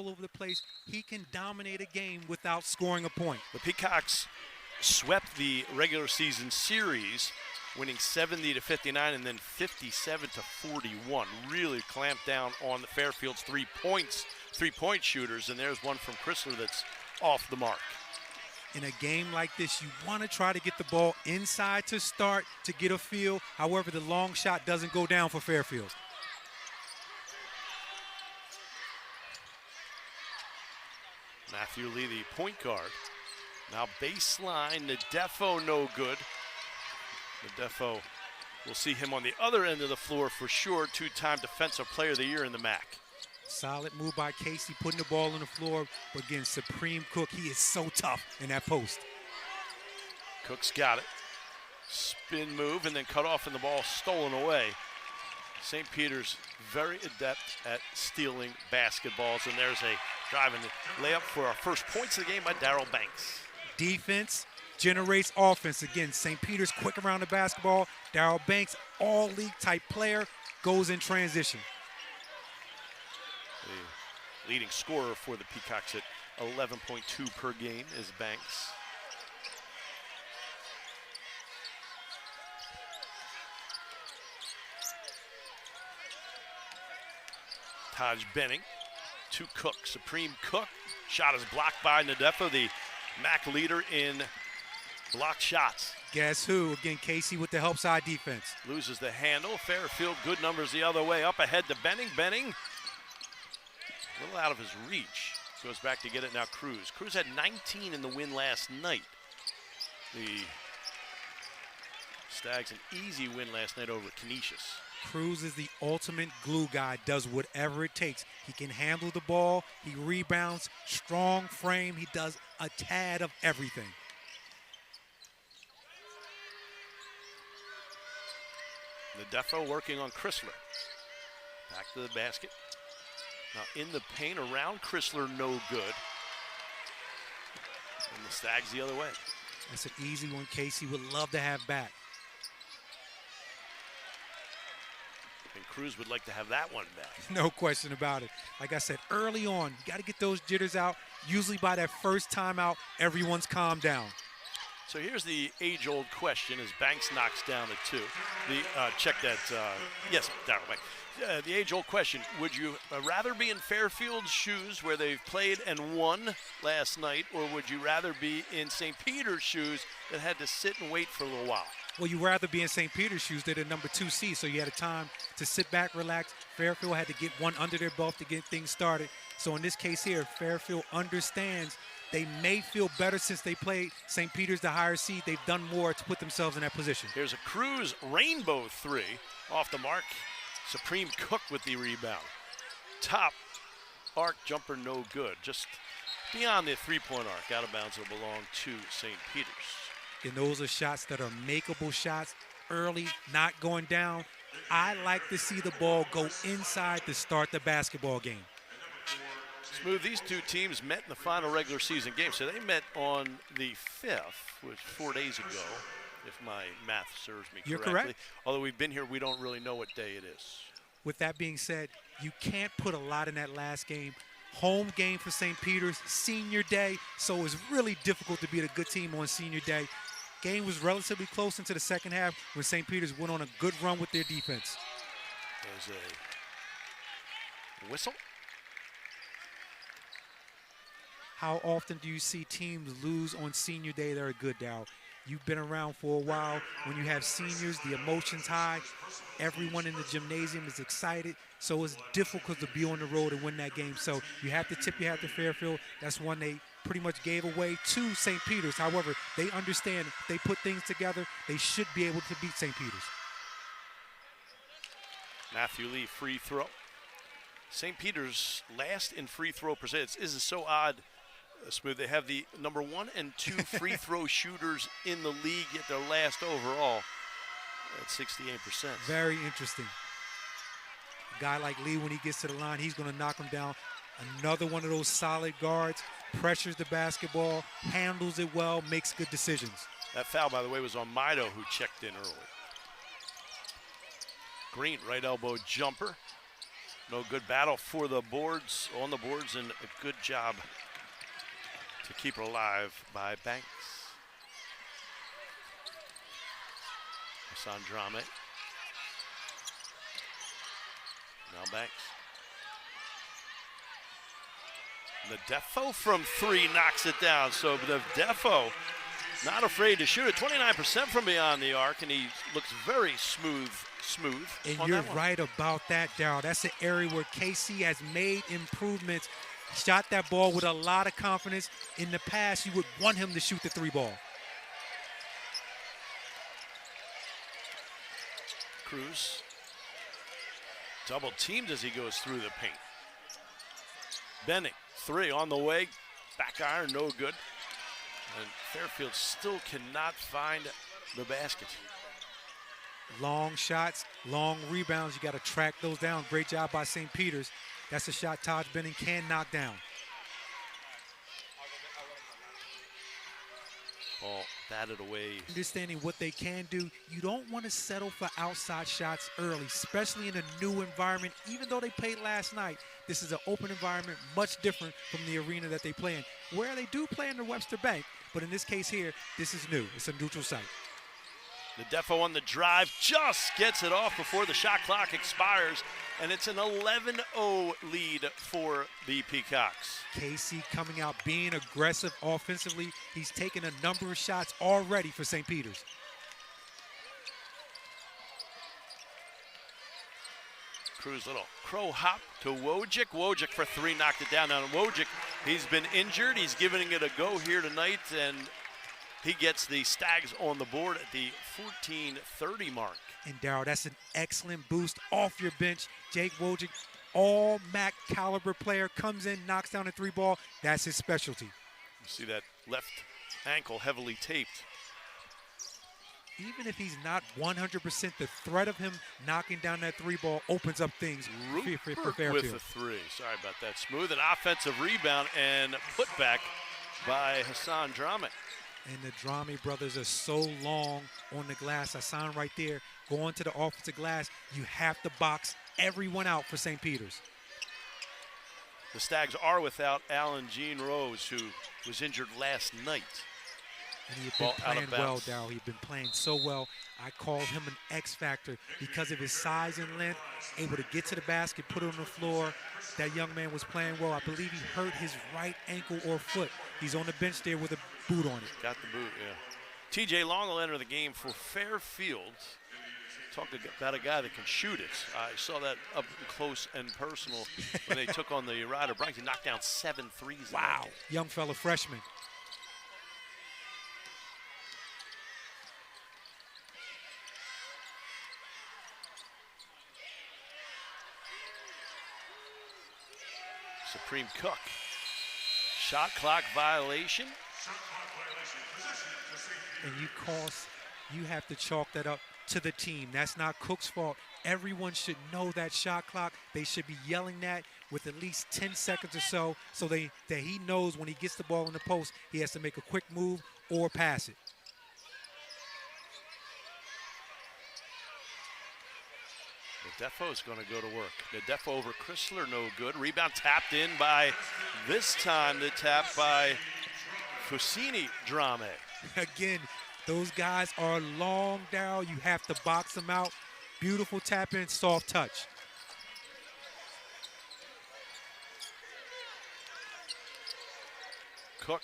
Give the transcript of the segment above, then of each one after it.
all over the place. He can dominate a game without scoring a point. The Peacocks swept the regular season series, winning 70-59 and then 57-41. Really clamped down on the Fairfield's three-point shooters, and there's one from Chrysler that's off the mark. In a game like this, you want to try to get the ball inside to start to get a feel. However, the long shot doesn't go down for Fairfield. Matthew Lee, the point guard. Now baseline, Nadefo no good. Nadefo, we'll see him on the other end of the floor for sure. Two-time Defensive Player of the Year in the MAC. Solid move by Casey, putting the ball on the floor. But again, Supreme Cook, he is so tough in that post. Cook's got it. Spin move and then cut off and the ball stolen away. St. Peter's very adept at stealing basketballs. And there's a driving layup for our first points of the game by Darrell Banks. Defense generates offense. Again, St. Peter's quick around the basketball. Darrell Banks, all-league type player, goes in transition. The leading scorer for the Peacocks at 11.2 per game is Banks. Taj Benning to Cook. Supreme Cook. Shot is blocked by Nadefo, the MAC leader in blocked shots. Guess who? Again, Casey with the help side defense. Loses the handle. Fairfield, good numbers the other way. Up ahead to Benning. Benning, a little out of his reach. Goes back to get it now, Cruz. Cruz had 19 in the win last night. The Stags an easy win last night over Canisius. Cruz is the ultimate glue guy, does whatever it takes. He can handle the ball, he rebounds, strong frame, he does a tad of everything. Nadefo working on Chrysler. Back to the basket. Now in the paint around Chrysler, no good. And the Stags the other way. That's an easy one Casey would love to have back. And Cruz would like to have that one back. No question about it. Like I said, early on, you got to get those jitters out. Usually by that first timeout, everyone's calmed down. So here's the age-old question as Banks knocks down a two. Check that, yes, Darrell Banks. The age-old question, would you rather be in Fairfield's shoes where they've played and won last night, or would you rather be in St. Peter's shoes that had to sit and wait for a little while? Well, you'd rather be in St. Peter's shoes. They're the number 2 seed, so you had a time to sit back, relax. Fairfield had to get one under their belt to get things started. So in this case here, Fairfield understands they may feel better since they played St. Peter's, the higher seed. They've done more to put themselves in that position. Here's a Cruz rainbow three off the mark. Supreme Cook with the rebound. Top arc jumper, no good. Just beyond the three-point arc, out of bounds, will belong to St. Peter's. And those are shots that are makeable shots, early, not going down. I like to see the ball go inside to start the basketball game. Smooth, these two teams met in the final regular season game. So they met on the 5th, which 4 days ago, if my math serves me correctly. You're correct. Although we've been here, we don't really know what day it is. With that being said, you can't put a lot in that last game. Home game for St. Peter's, senior day, so it's really difficult to beat a good team on senior day. Game was relatively close into the second half when St. Peter's went on a good run with their defense. There's a whistle. How often do you see teams lose on senior day that are good, Dow? You've been around for a while. When you have seniors, the emotion's high. Everyone in the gymnasium is excited. So it's difficult to be on the road and win that game. So you have to tip your hat to Fairfield. That's one they pretty much gave away to St. Peter's. However, they understand if they put things together, they should be able to beat St. Peter's. Matthew Lee, free throw. St. Peter's last in free throw percentage. This is so odd, Smooth. They have the number 1 and 2 free throw shooters in the league, yet they're last overall at 68%. Very interesting. A guy like Lee, when he gets to the line, he's going to knock him down. Another one of those solid guards, pressures the basketball, handles it well, makes good decisions. That foul, by the way, was on Mido, who checked in early. Green, right elbow jumper. No good battle for the boards, on the boards, and a good job to keep it alive by Banks. Hassan Drame. Now Banks. The Defo from 3 knocks it down. So the Defo not afraid to shoot it. 29% from beyond the arc, and he looks very smooth. And you're right about that, Darryl. That's an area where KC has made improvements. Shot that ball with a lot of confidence. In the past, you would want him to shoot the 3 ball. Cruz double teamed as he goes through the paint. Benning, 3 on the way. Back iron, no good. And Fairfield still cannot find the basket. Long shots, long rebounds. You got to track those down. Great job by St. Peter's. That's a shot Taj Benning can knock down. Ball batted away. Understanding what they can do, you don't want to settle for outside shots early, especially in a new environment. Even though they played last night, this is an open environment, much different from the arena that they play in, where they do play in the Webster Bank. But in this case here, this is new. It's a neutral site. The Defo on the drive just gets it off before the shot clock expires, and it's an 11-0 lead for the Peacocks. KC coming out, being aggressive offensively. He's taken a number of shots already for St. Peter's. Cruz little crow hop to Wojcik. Wojcik for 3 knocked it down. Now Wojcik, he's been injured. He's giving it a go here tonight, and he gets the Stags on the board at the 14:30 mark. And Darryl, that's an excellent boost off your bench. Jake Wojcik, all MAC caliber player, comes in, knocks down a 3 ball. That's his specialty. You see that left ankle heavily taped. Even if he's not 100%, the threat of him knocking down that 3 ball opens up things for Fairfield. With the 3. Sorry about that. Smooth, an offensive rebound and put back by Hassan Drame. And the Drame brothers are so long on the glass. Hassan right there going to the offensive glass. You have to box everyone out for St. Peter's. The Stags are without Alan Jean Rose, who was injured last night. And he had been playing well, Darryl. He'd been playing so well. I called him an X factor because of his size and length, able to get to the basket, put it on the floor. That young man was playing well. I believe he hurt his right ankle or foot. He's on the bench there with a boot on it. Got the boot, yeah. TJ Long will enter the game for Fairfield. Talk about a guy that can shoot it. I saw that up close and personal when they took on the Ryder Bronx. He knocked down 7 threes. Wow, young fellow freshman. Supreme Cook. Shot clock violation. And you have to chalk that up to the team. That's not Cook's fault. Everyone should know that shot clock. They should be yelling that with at least 10 seconds or so that he knows when he gets the ball in the post, he has to make a quick move or pass it. Defoe's going to go to work. The Defo over Chrysler, no good. Rebound tapped in by, this time the tap by Fusini Drame. Again, those guys are long down. You have to box them out. Beautiful tap in, soft touch. Cook.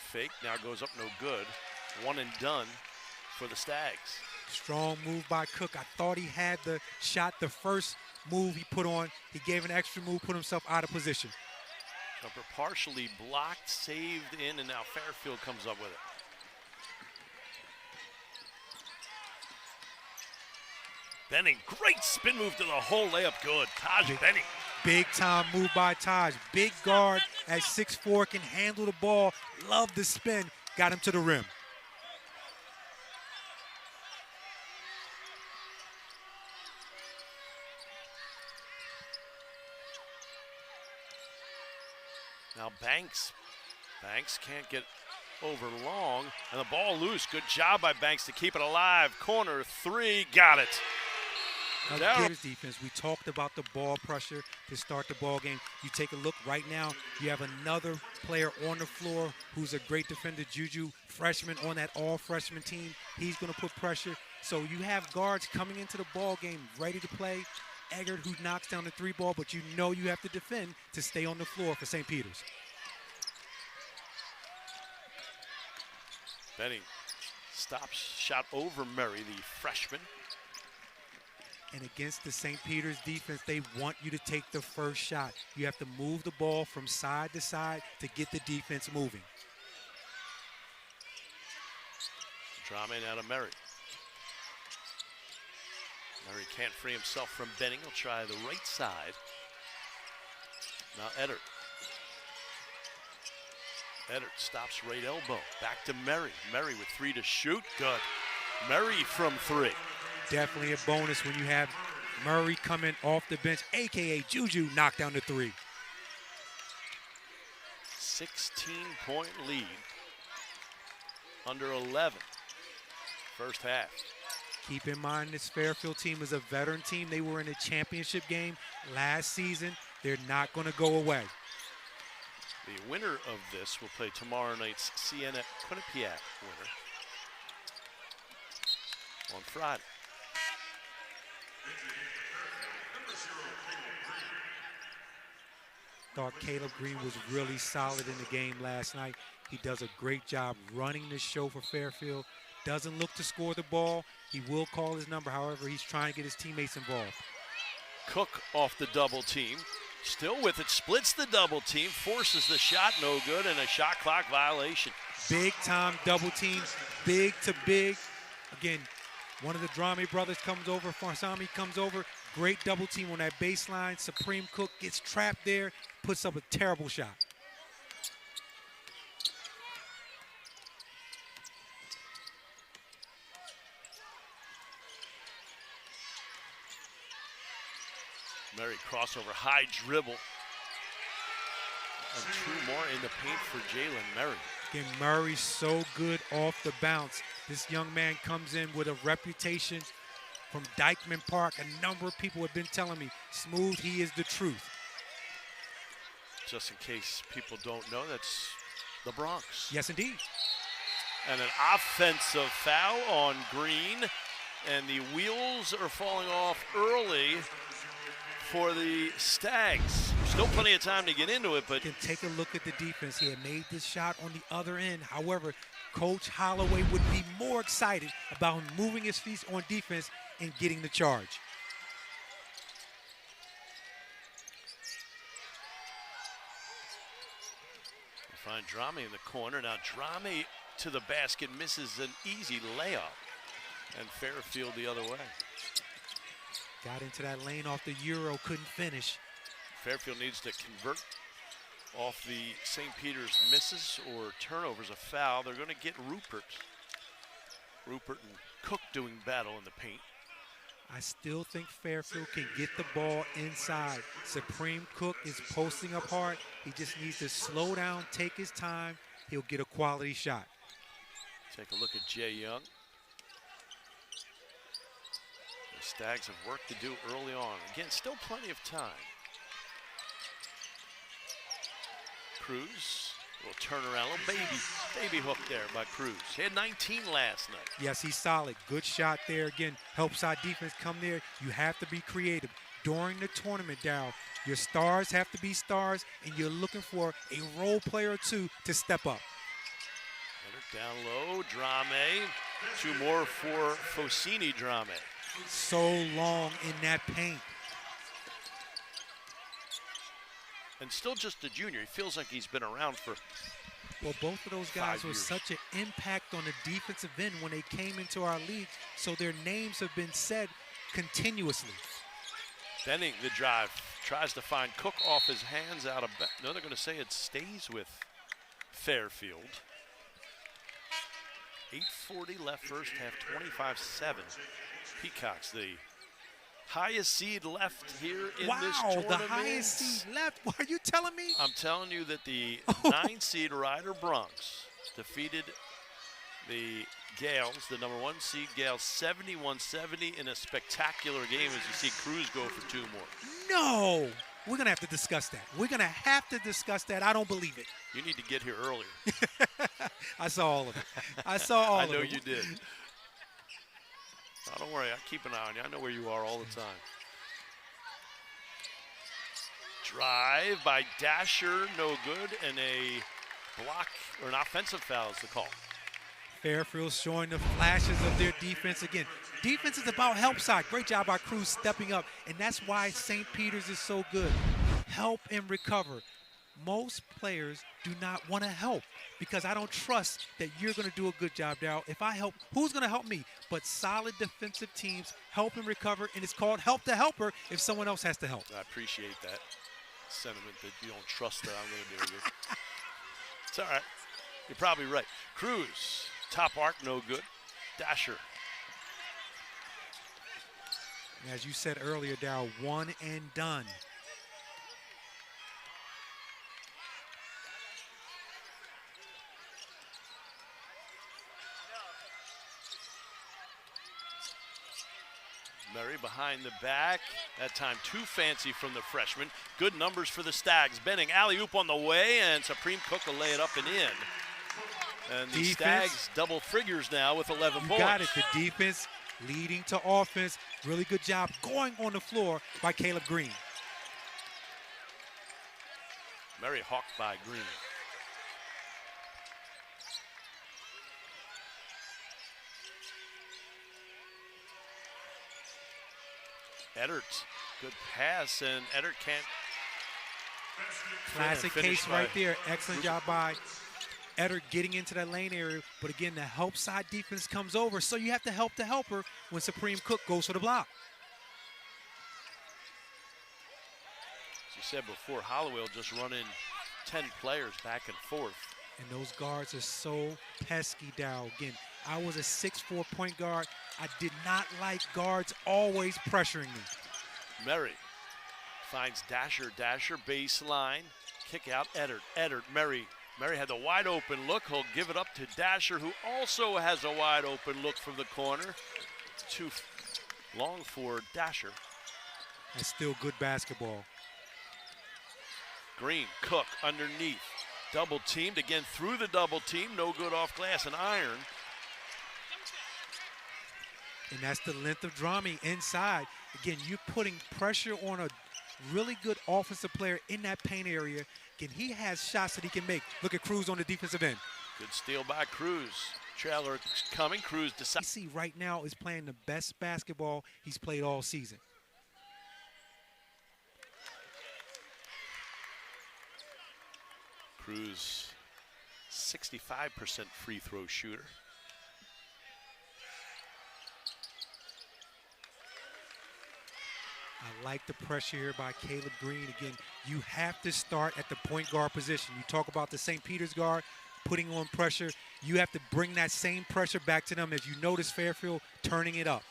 Fake, now goes up, no good. 1 and done for the Stags. Strong move by Cook. I thought he had the shot the first move he put on. He gave an extra move, put himself out of position. Jumper partially blocked, saved in, and now Fairfield comes up with it. Benning, great spin move to the hole, layup good. Taj Benning. Big time move by Taj. Big guard at 6'4", can handle the ball. Love the spin, got him to the rim. Now Banks can't get over long, and the ball loose. Good job by Banks to keep it alive. Corner 3, got it. Gators defense, we talked about the ball pressure to start the ball game. You take a look right now, you have another player on the floor who's a great defender, Juju, freshman on that all-freshman team. He's going to put pressure. So you have guards coming into the ball game ready to play. Eggert, who knocks down the three ball, but you know you have to defend to stay on the floor for St. Peter's. Benning stops, shot over Murray, the freshman. And against the St. Peter's defense, they want you to take the first shot. You have to move the ball from side to side to get the defense moving. Drama out of Murray. Murray can't free himself from Benning. He'll try the right side. Now Eddard. Eddard stops right elbow. Back to Murray. Murray with 3 to shoot. Good. Murray from 3. Definitely a bonus when you have Murray coming off the bench, a.k.a. Juju, knock down the 3. 16-point lead. Under 11. First half. Keep in mind this Fairfield team is a veteran team. They were in a championship game last season. They're not going to go away. The winner of this will play tomorrow night's Siena Quinnipiac winner on Friday. Thought Caleb Green was really solid in the game last night. He does a great job running this show for Fairfield. Doesn't look to score the ball. He will call his number. However, he's trying to get his teammates involved. Cook off the double team. Still with it, splits the double team, forces the shot, no good, and a shot clock violation. Big time double team, big to big. Again, one of the Drame brothers comes over, Farsami comes over. Great double team on that baseline. Supreme Cook gets trapped there, puts up a terrible shot. Murray crossover, high dribble. And 2 more in the paint for Jalen Murray. Again, Murray's so good off the bounce. This young man comes in with a reputation from Dykeman Park. A number of people have been telling me, Smooth, he is the truth. Just in case people don't know, that's the Bronx. Yes, indeed. And an offensive foul on Green. And the wheels are falling off early for the Stags. Still plenty of time to get into it, but can take a look at the defense. He had made this shot on the other end. However, Coach Holloway would be more excited about him moving his feet on defense and getting the charge. We find Drame in the corner. Now Drame to the basket, misses an easy layup. And Fairfield the other way. Got into that lane off the Euro, couldn't finish. Fairfield needs to convert off the St. Peter's misses or turnovers, a foul. They're going to get Rupert. Rupert and Cook doing battle in the paint. I still think Fairfield can get the ball inside. Supreme Cook is posting up hard. He just needs to slow down, take his time. He'll get a quality shot. Take a look at Jay Young. The Stags have work to do early on. Again, still plenty of time. Cruz will turn around, a little baby hook there by Cruz. He had 19 last night. Yes, he's solid. Good shot there. Again, helps our defense come there. You have to be creative. During the tournament, Darryl, your stars have to be stars, and you're looking for a role player or two to step up. Down low, Drame. 2 more for Fosini Drame. So long in that paint. And still just a junior. He feels like he's been around for Well, both of those guys were such an impact on the defensive end when they came into our league, so their names have been said continuously. Benning the drive, tries to find Cook off his hands out of, no, they're going to say it stays with Fairfield. 8:40 left first half, 25-7. Peacocks, the highest seed left here in this tournament. Wow, the highest seed left? What are you telling me? I'm telling you that the 9 seed Ryder Bronx defeated the Gales, the number 1 seed. Gales 71-70 in a spectacular game as you see Cruz go for 2 more. No! We're going to have to discuss that. We're going to have to discuss that. I don't believe it. You need to get here earlier. I saw all of it. I saw all of it. I know you did. Oh, don't worry. I keep an eye on you. I know where you are all the time. Drive by Dasher, no good, and a block or an offensive foul is the call. Fairfield showing the flashes of their defense again. Defense is about help side. Great job by Cruz stepping up, and that's why St. Peter's is so good. Help and recover. Most players do not want to help because I don't trust that you're going to do a good job, Darryl. If I help, who's going to help me? But solid defensive teams help and recover, and it's called help the helper if someone else has to help. I appreciate that sentiment that you don't trust that I'm going to do it. It's all right. You're probably right. Cruz, top arc, no good. Dasher. And as you said earlier, Darryl, one and done. Murray behind the back. That time too fancy from the freshman. Good numbers for the Stags. Benning alley-oop on the way, and Supreme Cook will lay it up and in. And the Stags double figures now with 11 points. You got it. The defense leading to offense. Really good job going on the floor by Caleb Green. Murray hawked by Green. Eddard, good pass, and Eddard can't. Classic case right there. Excellent job by Eddard getting into that lane area. But again, the help side defense comes over, so you have to help the helper when Supreme Cook goes for the block. As you said before, Holloway will just run in 10 players back and forth. And those guards are so pesky, Dow. Again, I was a 6'4" point guard. I did not like guards always pressuring me. Murray finds Dasher. Dasher baseline. Kick out Eddard. Eddard, Murray. Murray had the wide open look. He'll give it up to Dasher, who also has a wide open look from the corner. Too long for Dasher. That's still good basketball. Green, Cook underneath. Double teamed again through the double team. No good off glass and iron. And that's the length of Drami inside. Again, you're putting pressure on a really good offensive player in that paint area. Again, he has shots that he can make. Look at Cruz on the defensive end. Good steal by Cruz. Trailer coming. Cruz decides. DC right now is playing the best basketball he's played all season. Cruz, 65% free throw shooter. I like the pressure here by Caleb Green. Again, you have to start at the point guard position. You talk about the St. Peter's guard putting on pressure. You have to bring that same pressure back to them. As you notice Fairfield turning it up.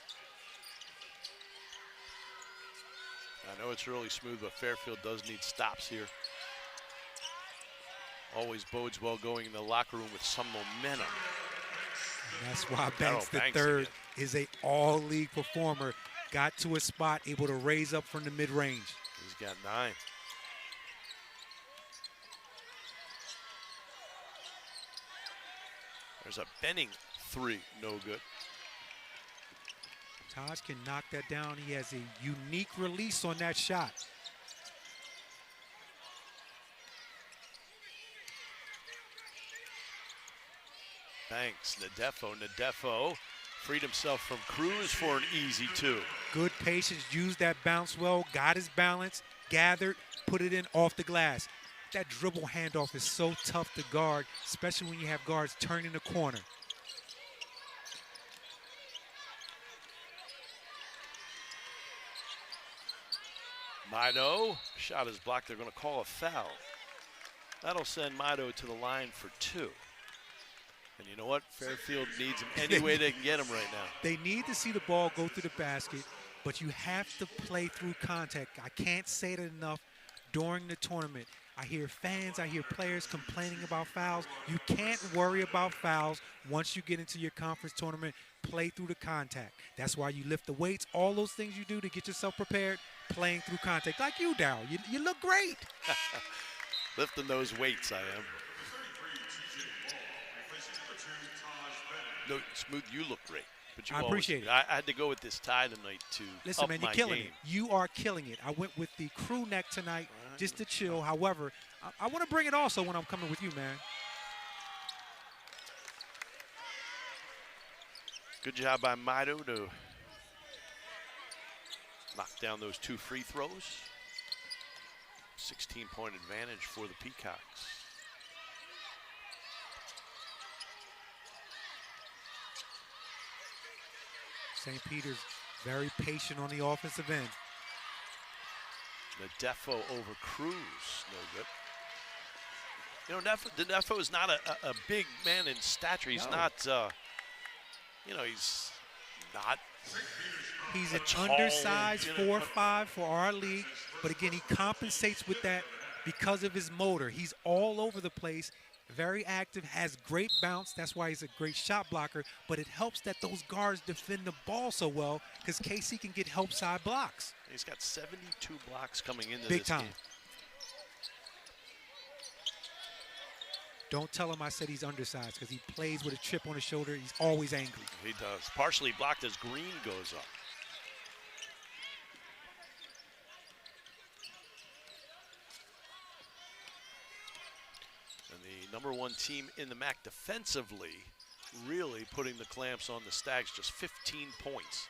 I know it's really smooth, but Fairfield does need stops here. Always bodes well going in the locker room with some momentum. And that's why Banks III is a all-league performer. Got to a spot, able to raise up from the mid-range. He's got 9. There's a Benning 3, no good. Taj can knock that down. He has a unique release on that shot. Banks, Nadefo freed himself from Cruz for an easy 2. Good patience, used that bounce well, got his balance, gathered, put it in off the glass. That dribble handoff is so tough to guard, especially when you have guards turning the corner. Mido, shot is blocked. They're going to call a foul. That'll send Mido to the line for 2. And you know what? Fairfield needs him any way they can get him right now. They need to see the ball go through the basket, but you have to play through contact. I can't say it enough during the tournament. I hear fans, I hear players complaining about fouls. You can't worry about fouls once you get into your conference tournament. Play through the contact. That's why you lift the weights, all those things you do to get yourself prepared, playing through contact. Like you, Dow. You look great. Lifting those weights, I am. No, Smooth, you look great. But you I appreciate it. I had to go with this tie tonight to Listen, up man, you're my killing game. it. You are killing it. I went with the crew neck tonight just to chill. However, I want to bring it also when I'm coming with you, man. Good job by Mito to knock down those 2 free throws. 16-point advantage for the Peacocks. St. Peter's very patient on the offensive end. Defo over Cruz, no good. You know, Defo is not a big man in stature. He's not, you know, he's not. He's an tall, undersized 4'5" for our league, but again, he compensates with that because of his motor. He's all over the place, very active, has great bounce. That's why he's a great shot blocker, but it helps that those guards defend the ball so well because KC can get help side blocks. He's got 72 blocks coming into Big this time. game. Don't tell him I said he's undersized because he plays with a chip on his shoulder. He's always angry. He does. Partially blocked as Green goes up. And the #1 team in the MAC defensively, really putting the clamps on the Stags, just 15 points.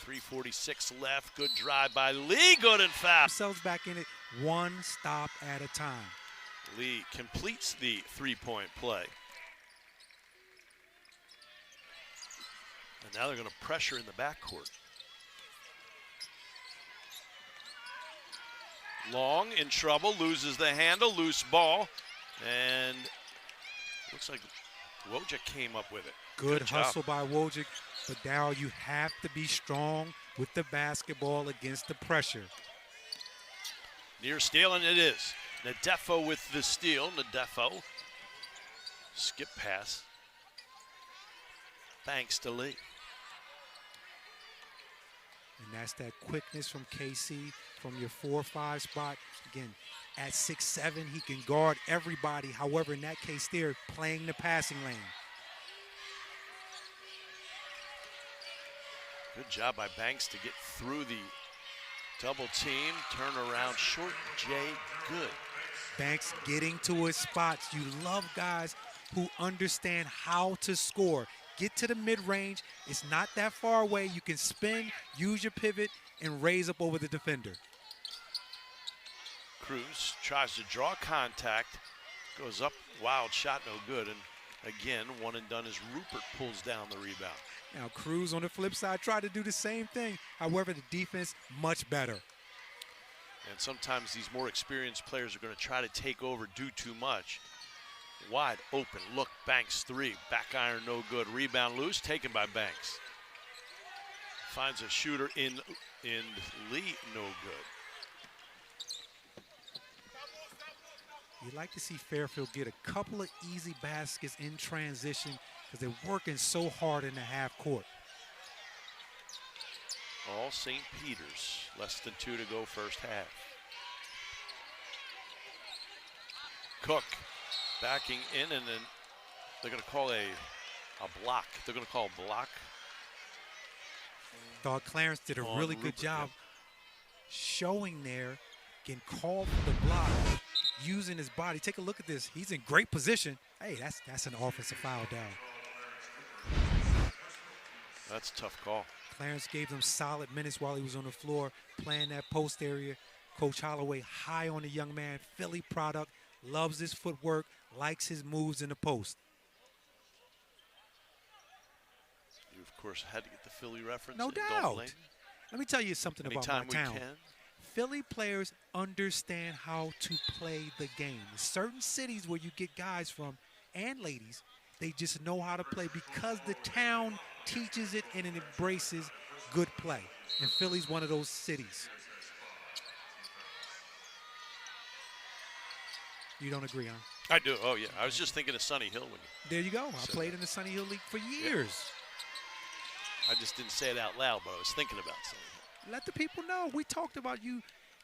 3:46 left, good drive by Lee, good and fast. Themselves back in it, one stop at a time. Lee completes the 3-point play. And now they're going to pressure in the backcourt. Long in trouble, loses the handle, loose ball, and looks like Wojcik came up with it. Good job. hustle by Wojcik, but now you have to be strong with the basketball against the pressure. Near steal, and it is. Nadefo with the steal. Nadefo. Skip pass. Thanks to Lee. And that's that quickness from KC from your 4-5 spot. Again, at 6'7", he can guard everybody. However, in that case there, playing the passing lane. Good job by Banks to get through the double team. Turn around short. Jay, good. Banks getting to his spots. You love guys who understand how to score. Get to the mid-range. It's not that far away. You can spin, use your pivot, and raise up over the defender. Cruz tries to draw contact. Goes up. Wild shot, no good. And again, one and done as Rupert pulls down the rebound. Now, Cruz on the flip side tried to do the same thing. However, the defense much better. And sometimes these more experienced players are going to try to take over, do too much. Wide open, look, Banks 3. Back iron, no good. Rebound loose, taken by Banks. Finds a shooter in Lee, no good. You'd like to see Fairfield get a couple of easy baskets in transition because they're working so hard in the half court. All St. Peter's, less than 2 to go first half. Cook backing in, and then they're going to call a block. They're going to call a block. Thought Clarence did a on really good Rupert, job yeah. showing there, getting called for the block, using his body. Take a look at this. He's in great position. Hey, that's an offensive foul down. That's a tough call. Clarence gave them solid minutes while he was on the floor playing that post area. Coach Holloway high on the young man, Philly product, loves his footwork, likes his moves in the post. You, of course, had to get the Philly reference. No in. Don't doubt. blame me. Let me tell you something about my Anytime we town. can. Philly players understand how to play the game. Certain cities where you get guys from, and ladies, they just know how to play because the town teaches it and it embraces good play. And Philly's one of those cities. You don't agree, huh? I do. Oh, yeah. I was just thinking of Sunny Hill when you There you go. I said played that. in the Sunny Hill League for years. I just didn't say it out loud, but I was thinking about Sunny Hill. Let the people know. We talked about you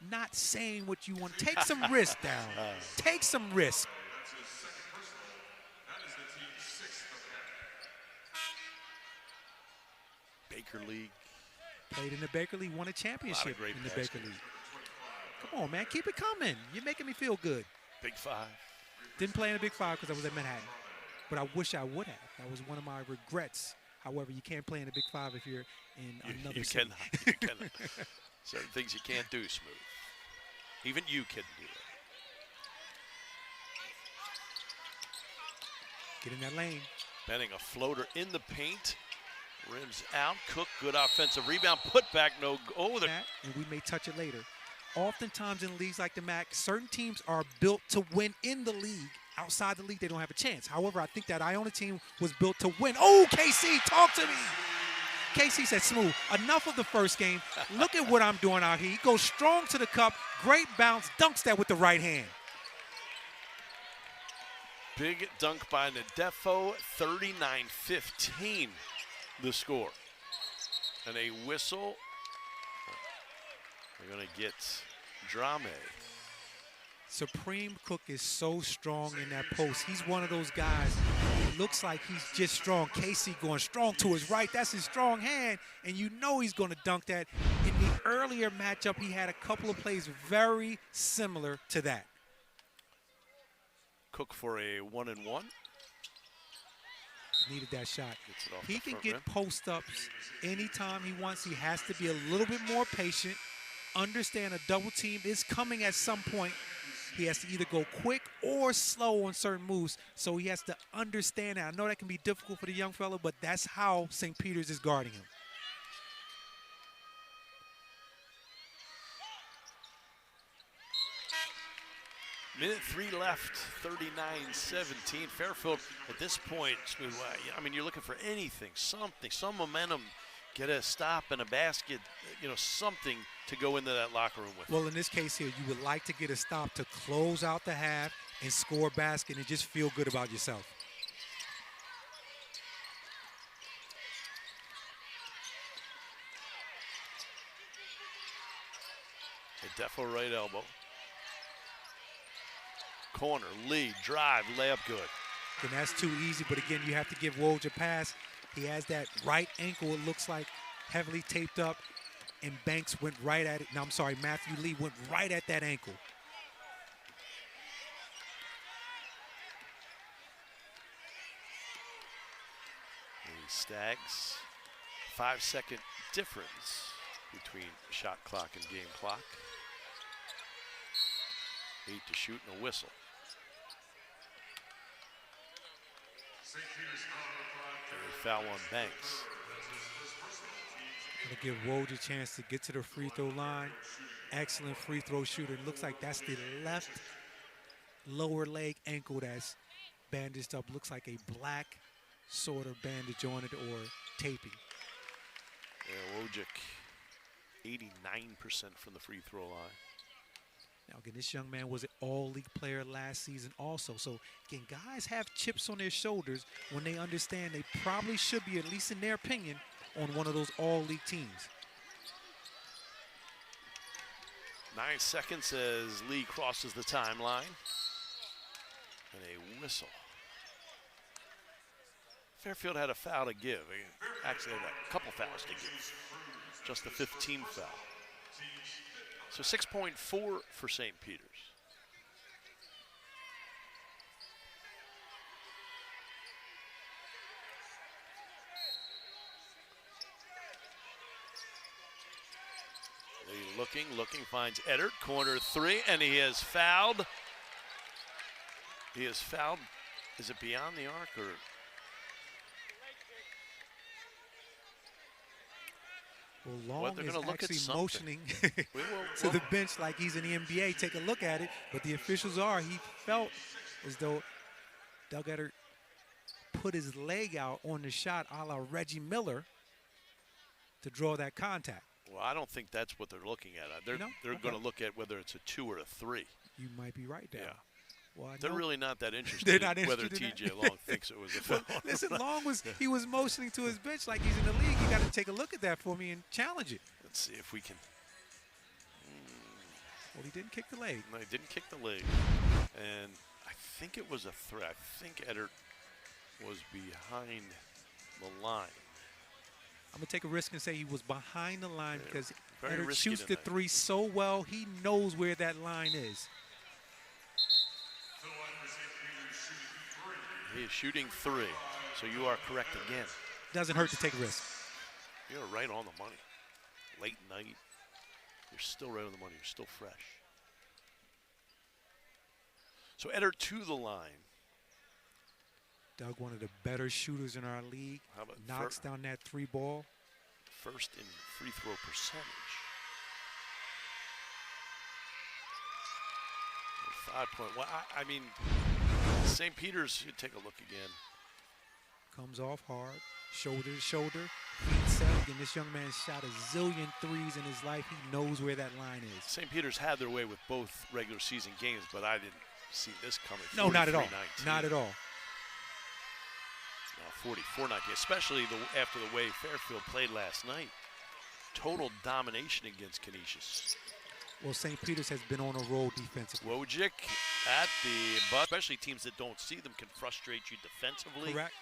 not saying what you want. Take some risk down. Take some risk. Baker League. Played in the Baker League, won a championship great in the basketball. Baker League. Come on, man. Keep it coming. You're making me feel good. Big Five. Didn't play in the Big Five because I was at Manhattan. But I wish I would have. That was one of my regrets. However, you can't play in the Big Five if you're in another You city. cannot. You cannot. Certain things you can't do, Smooth. Even you couldn't do that. Get in that lane. Benning a floater in the paint. Rims out. Cook, good offensive rebound. Put back, no. Oh, the. And we may touch it later. Oftentimes in leagues like the MAC, certain teams are built to win in the league. Outside the league, they don't have a chance. However, I think that Iona team was built to win. Oh, KC, talk to me. KC said, Smooth, enough of the first game. Look at what I'm doing out here. He goes strong to the cup. Great bounce. Dunks that with the right hand. Big dunk by Nadefo, 39-15 the score. And a whistle. We're going to get Drame. Supreme Cook is so strong in that post. He's one of those guys. It looks like he's just strong. Casey going strong to his right. That's his strong hand, and you know he's going to dunk that. In the earlier matchup, he had a couple of plays very similar to that. Cook for a 1-and-1. Needed that shot. Gets it off He the can front get rim. post-ups anytime he wants. He has to be a little bit more patient. Understand a double team is coming at some point. He has to either go quick or slow on certain moves, so he has to understand that. I know that can be difficult for the young fellow, but that's how St. Peter's is guarding him. Minute 3 left, 39-17. Fairfield at this point, Smooth, I mean, you're looking for anything, something, some momentum. Get a stop and a basket, something to go into that locker room with. Well, in this case here, you would like to get a stop to close out the half and score a basket and just feel good about yourself. A Defo right elbow. Corner, lead, drive, layup good. And that's too easy, but again, you have to give Woj a pass. He has that right ankle, it looks like, heavily taped up, and Banks went right at it. No, I'm sorry, Matthew Lee went right at that ankle. The Stags, 5-second difference between shot clock and game clock. 8 to shoot and a whistle. And a foul on Banks. Gonna give Woj a chance to get to the free throw line. Excellent free throw shooter. It looks like that's the left lower leg ankle that's bandaged up. Looks like a black sort of bandage on it or taping. Yeah, Wojcik, 89% from the free throw line. Now, again, this young man was an all-league player last season also. So, again, guys have chips on their shoulders when they understand they probably should be, at least in their opinion, on one of those all-league teams. 9 seconds as Lee crosses the timeline. And a whistle. Fairfield had a foul to give. Actually, had a couple fouls to give. Just the 15th foul. So 6.4 for St. Peter's. Lee looking, finds Eddard, corner 3, and he has fouled. He has fouled. Is it beyond the arc or? Well, Long they're is gonna look at actually something. motioning We will- to the bench like he's in the NBA. Take a look at it, but the officials are. He felt as though Doug Eddard put his leg out on the shot a la Reggie Miller to draw that contact. Well, I don't think that's what they're looking at. They're No? they're Okay. going to look at whether it's a 2 or a 3. You might be right there. Yeah. Well, They're really not that interested They're not in whether interested in T.J. Long thinks it was a foul. Listen, Long he was motioning to his bench like he's in the league. You got to take a look at that for me and challenge it. Let's see if we can. Well, he didn't kick the leg. No, he didn't kick the leg. And I think it was a threat. I think Eddard was behind the line. I'm going to take a risk and say he was behind the line because very Eddard risky shoots the tonight. three so well, he knows where that line is. He is shooting three, so you are correct again. Doesn't hurt to take a risk. You're right on the money. Late night, you're still right on the money. You're still fresh. So Eddard to the line. Doug, one of the better shooters in our league, How about knocks down that three ball. First in free throw percentage. 5 point. Well, I mean, St. Peter's, you take a look again. Comes off hard, shoulder to shoulder, feet set. And this young man shot a zillion threes in his life. He knows where that line is. St. Peter's had their way with both regular season games, but I didn't see this coming. No, not at all. 43-19. Not at all. 44-19, especially after the way Fairfield played last night. Total domination against Canisius. Well, St. Peter's has been on a roll defensively. Wojcik at the butt, especially teams that don't see them can frustrate you defensively. Correct.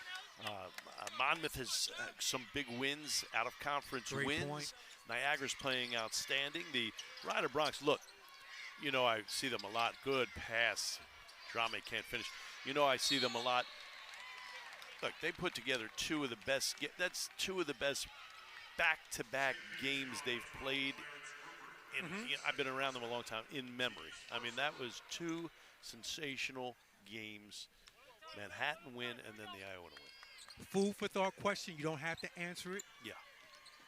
Monmouth has some big wins, out of conference Great wins. point. Niagara's playing outstanding. The Rider Bronx, look, you know, I see them a lot. Good pass. Drame can't finish. You know, I see them a lot. Look, they put together two of the best. That's two of the best back-to-back games they've played. I've been around them a long time in memory. I mean, that was two sensational games. Manhattan win and then the Iowa win. Food for thought question. You don't have to answer it. Yeah.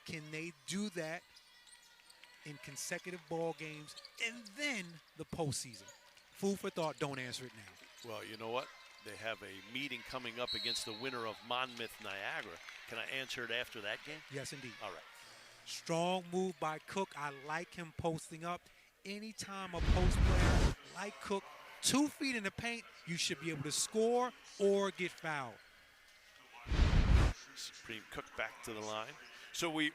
Can they do that in consecutive ball games and then the postseason? Food for thought. Don't answer it now. Well, you know what? They have a meeting coming up against the winner of Monmouth-Niagara. Can I answer it after that game? Yes, indeed. All right. Strong move by Cook. I like him posting up. Anytime a post player like Cook, 2 feet in the paint, you should be able to score or get fouled. Supreme Cook back to the line. So we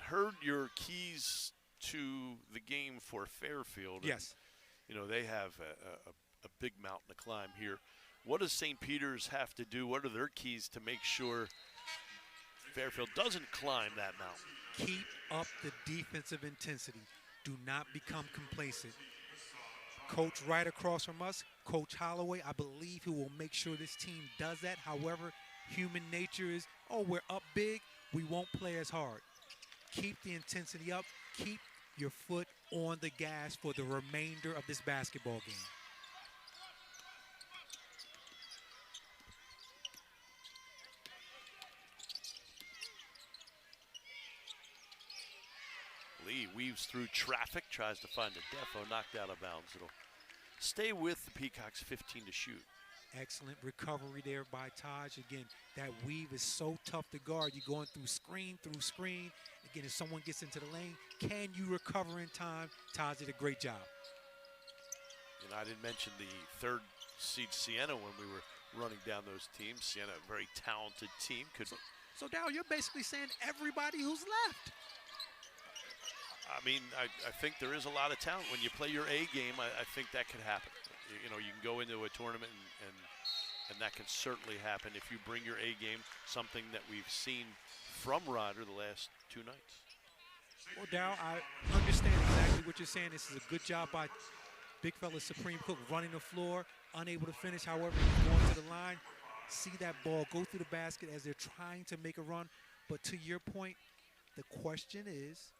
heard your keys to the game for Fairfield. Yes. And, you know, they have a big mountain to climb here. What does St. Peter's have to do? What are their keys to make sure Fairfield doesn't climb that mountain? Keep up the defensive intensity. Do not become complacent. Coach right across from us, Coach Holloway, I believe he will make sure this team does that. However, human nature is, oh, we're up big, we won't play as hard. Keep the intensity up. Keep your foot on the gas for the remainder of this basketball game. Lee weaves through traffic, tries to find a defo, knocked out of bounds. It'll stay with the Peacocks, 15 to shoot. Excellent recovery there by Taj. Again, that weave is so tough to guard. You're going through screen. Again, if someone gets into the lane, can you recover in time? Taj did a great job. And I didn't mention the third seed Siena when we were running down those teams. Siena, a very talented team. So Darryl, you're basically saying everybody who's left. I mean, I think there is a lot of talent. When you play your A game, I think that could happen. You know, you can go into a tournament and that can certainly happen if you bring your A game, something that we've seen from Ryder the last 2 nights. Well, Darryl, I understand exactly what you're saying. This is a good job by big fella Supreme Cook running the floor, unable to finish. However, he's going to the line. See that ball go through the basket as they're trying to make a run. But to your point, the question is,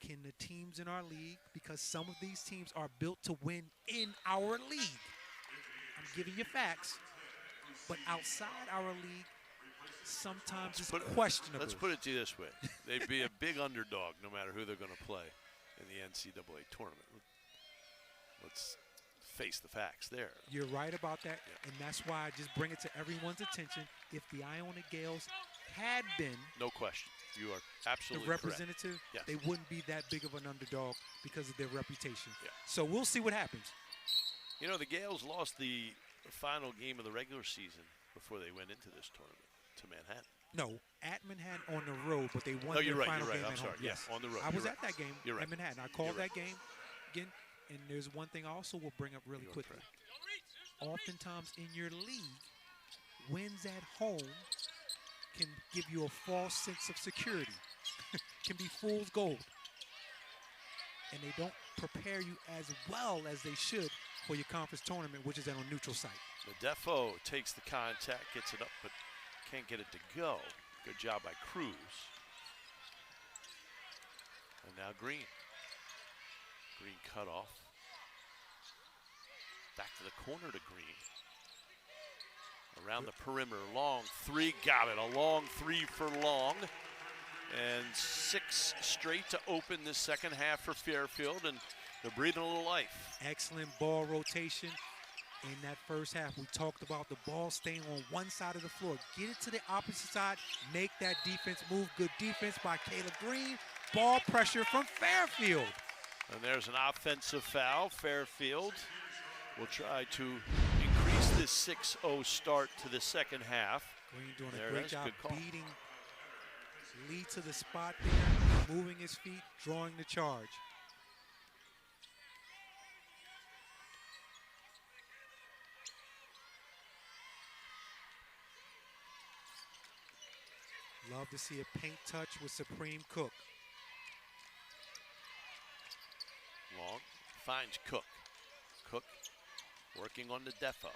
can the teams in our league, because some of these teams are built to win in our league. I'm giving you facts. But outside our league, sometimes it's questionable. Let's put it to you this way. They'd be a big underdog no matter who they're going to play in the NCAA tournament. Let's face the facts there. You're right about that, and that's why I just bring it to everyone's attention. If the Iona Gales had been no question, you are absolutely the representative, yes, they wouldn't be that big of an underdog because of their reputation. Yeah. So we'll see what happens. You know, the Gales lost the final game of the regular season before they went into this tournament to Manhattan. No, at Manhattan on the road, but they won you're their right, final you're right. game I'm at sorry. home. Yes, Yeah, on the road. I was You're at that game You're right. at Manhattan. I called You're that game again, and there's one thing I also will bring up really You're quickly. correct. Oftentimes in your league, wins at home can give you a false sense of security, can be fool's gold. And they don't prepare you as well as they should for your conference tournament, which is at a neutral site. Defo takes the contact, gets it up, but can't get it to go. Good job by Cruz. And now Green. Green cut off. Back to the corner to Green. Around the perimeter, Long three, got it. A long three for Long. And 6 straight to open this second half for Fairfield, and they're breathing a little life. Excellent ball rotation in that first half. We talked about the ball staying on one side of the floor. Get it to the opposite side, make that defense move. Good defense by Caleb Green. Ball pressure from Fairfield. And there's an offensive foul. Fairfield will try to increase this 6-0 start to the second half. Green doing There a it great is. job Good call. beating Lee to the spot there, moving his feet, drawing the charge. Love to see a paint touch with Supreme Cook. Long finds Cook. Cook working on the Defo.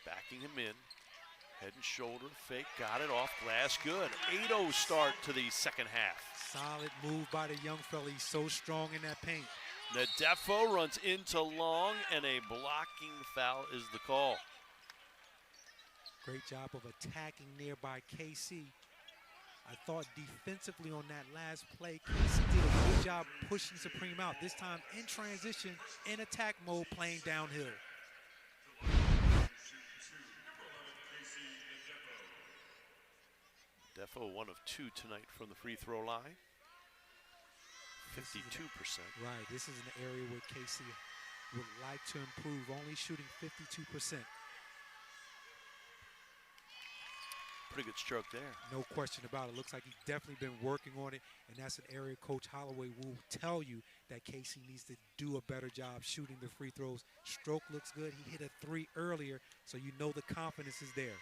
Backing him in. Head and shoulder fake. Got it off glass. Good. 8-0 start to the second half. Solid move by the young fella. He's so strong in that paint. The Defo runs into Long, and a blocking foul is the call. Great job of attacking there by KC. I thought defensively on that last play, KC did a good job pushing Supreme out. This time in transition, in attack mode, playing downhill. Defo 1 of 2 tonight from the free throw line. 52%. Right, this is an area where KC would like to improve, only shooting 52%. Pretty good stroke there. No question about it. Looks like he's definitely been working on it, and that's an area Coach Holloway will tell you that KC needs to do a better job shooting the free throws. Stroke looks good. He hit a 3 earlier, so you know the confidence is there.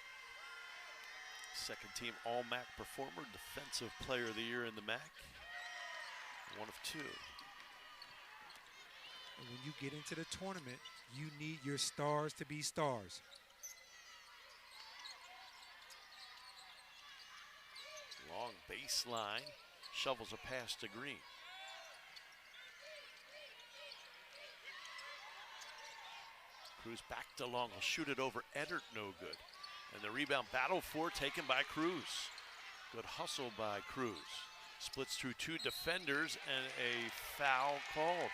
Second team All-MAC performer, Defensive Player of the Year in the MAC. 1 of 2. And when you get into the tournament, you need your stars to be stars. Long baseline, shovels a pass to Green. Cruz back to Long, will shoot it over Eddard, no good. And the rebound battle for taken by Cruz. Good hustle by Cruz. Splits through 2 defenders and a foul called.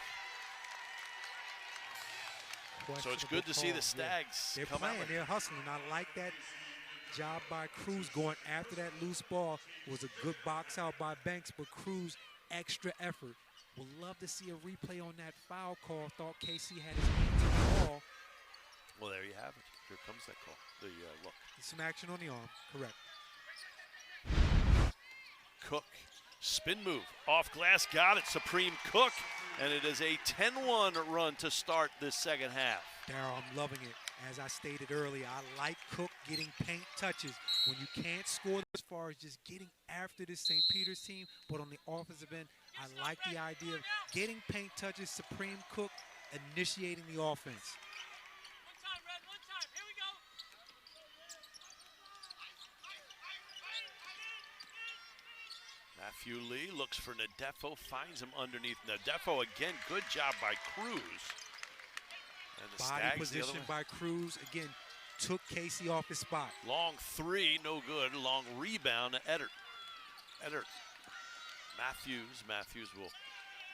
So it's good to see the Stags They're come playing, out. they're hustling. I like that job by Cruz going after that loose ball. Was a good box out by Banks, but Cruz, extra effort. Would love to see a replay on that foul call. Thought KC had his hands on the ball. Well, there you have it. Here comes that call. The look. Some action on the arm, correct. Cook, spin move, off glass, got it, Supreme Cook, and it is a 10-1 run to start this second half. Darryl, I'm loving it. As I stated earlier, I like Cook getting paint touches. When you can't score as far as just getting after this St. Peter's team, but on the offensive end, I like the idea of getting paint touches, Supreme Cook initiating the offense. Matthew Lee looks for Nadefo, finds him underneath. Nadefo again, good job by Cruz. And the Body Stags position by Cruz, again, took Casey off his spot. Long 3, no good. Long rebound to Eddard. Eddard. Matthews will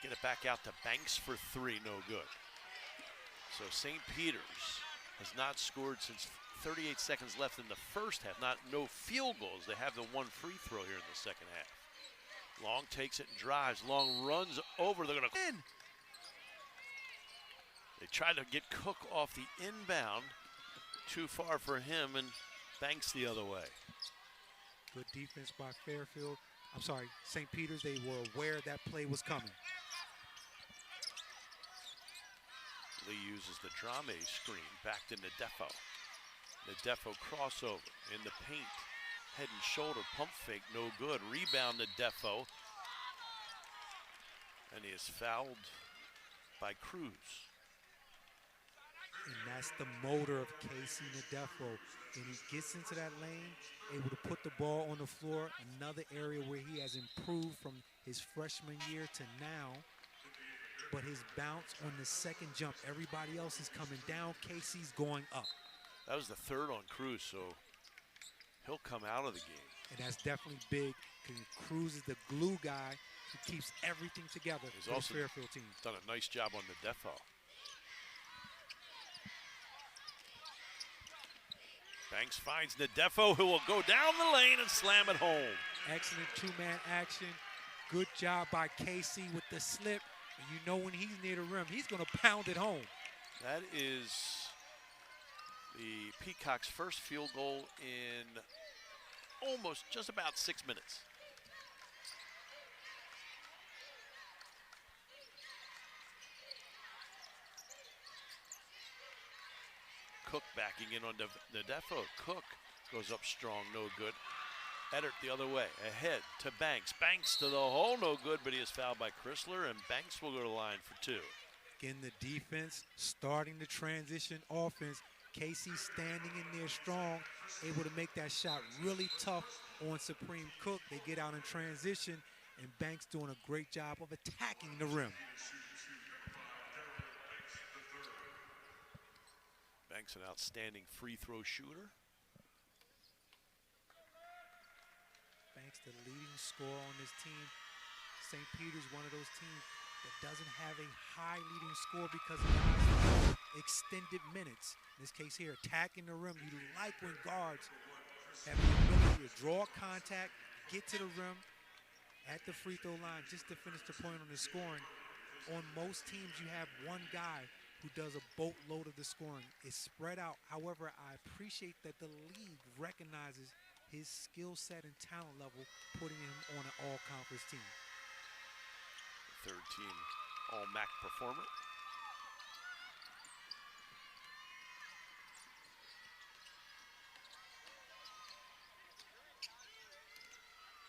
get it back out to Banks for 3, no good. So St. Peter's has not scored since 38 seconds left in the first half. No field goals. They have the 1 free throw here in the second half. Long takes it and drives. Long runs over. They're going to. They tried to get Cook off the inbound. Too far for him, and Banks the other way. Good defense by Fairfield. I'm sorry, St. Peter's. They were aware that play was coming. Lee uses the Drame screen back to Nadefo. Nadefo crossover in the paint. Head and shoulder pump fake, no good. Rebound Nadefo. And he is fouled by Cruz. And that's the motor of Casey Nadefo. And he gets into that lane, able to put the ball on the floor. Another area where he has improved from his freshman year to now. But his bounce on the second jump, everybody else is coming down. Casey's going up. That was the third on Cruz, so he'll come out of the game. And that's definitely big because Cruz is the glue guy who keeps everything together He's for also the Fairfield team. Done a nice job on the defo. Banks finds Nadefo, who will go down the lane and slam it home. Excellent two-man action. Good job by Casey with the slip. And you know when he's near the rim, he's going to pound it home. That is the Peacocks' first field goal in almost just about 6 minutes. Cook backing in on Nadefo. Cook goes up strong, no good. Eddard the other way, ahead to Banks. Banks to the hole, no good, but he is fouled by Chrysler, and Banks will go to the line for two. Again, the defense starting the transition offense. Casey standing in there strong, able to make that shot really tough on Supreme Cook. They get out in transition, and Banks doing a great job of attacking the rim. Banks an outstanding free throw shooter. Banks the leading scorer on this team. St. Peter's one of those teams that doesn't have a high leading score because of guys extended minutes. In this case here, attacking the rim. You like when guards have the ability to draw contact, get to the rim at the free throw line just to finish the point on the scoring. On most teams, you have one guy who does a boatload of the scoring. It's spread out. However, I appreciate that the league recognizes his skill set and talent level, putting him on an all-conference team. Third team all-MAC performer.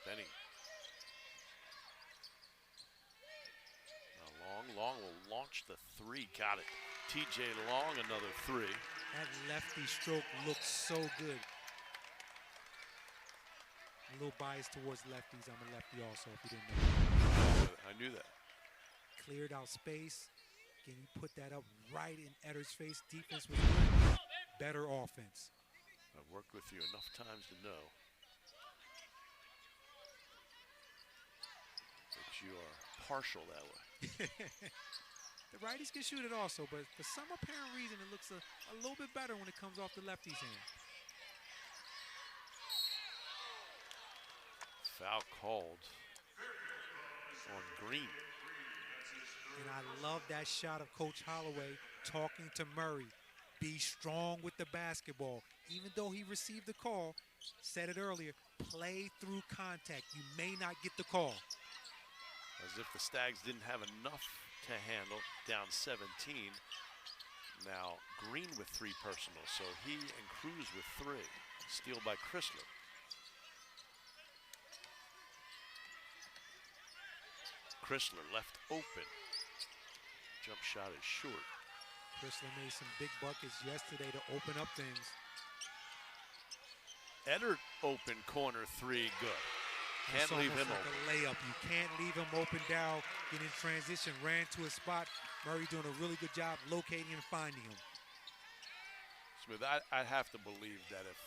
Benny. Now Long will launch the three. Got it. TJ Long, another three. That lefty stroke looks so good. A little biased towards lefties. I'm a lefty also, if you didn't know. I knew that. Cleared out space. Can you put that up right in Eddard's face? Defense was good. Better offense. I've worked with you enough times to know that you are partial that way. The righties can shoot it also, but for some apparent reason, it looks a little bit better when it comes off the lefty's hand. Foul called on Green. And I love that shot of Coach Holloway talking to Murray. Be strong with the basketball. Even though he received the call, said it earlier, play through contact. You may not get the call. As if the Stags didn't have enough to handle, down 17. Now Green with three personal, so he and Cruz with three. Steal by Chrysler. Chrysler left open. Jump shot is short. Chrysler made some big buckets yesterday to open up things. Eddard open corner three, good. Can't leave him like open. A layup. You can't leave him open down. Get in transition, ran to a spot. Murray doing a really good job locating and finding him. Smith, I'd have to believe that if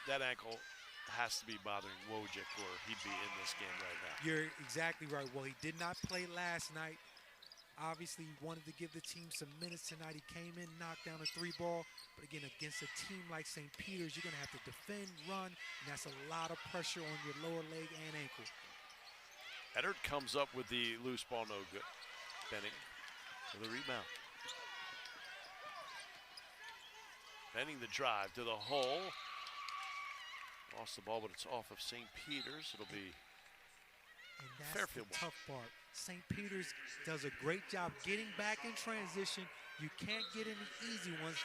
that ankle has to be bothering Wojcik or he'd be in this game right now. You're exactly right. Well, he did not play last night. Obviously, he wanted to give the team some minutes tonight. He came in, knocked down a three ball. But again, against a team like St. Peter's, you're going to have to defend, run, and that's a lot of pressure on your lower leg and ankle. Eddard comes up with the loose ball, no good. Benning for the rebound. Bending the drive to the hole. Lost the ball, but it's off of St. Peter's. It'll be And that's Fairfield the tough part. St. Peter's does a great job getting back in transition. You can't get any easy ones.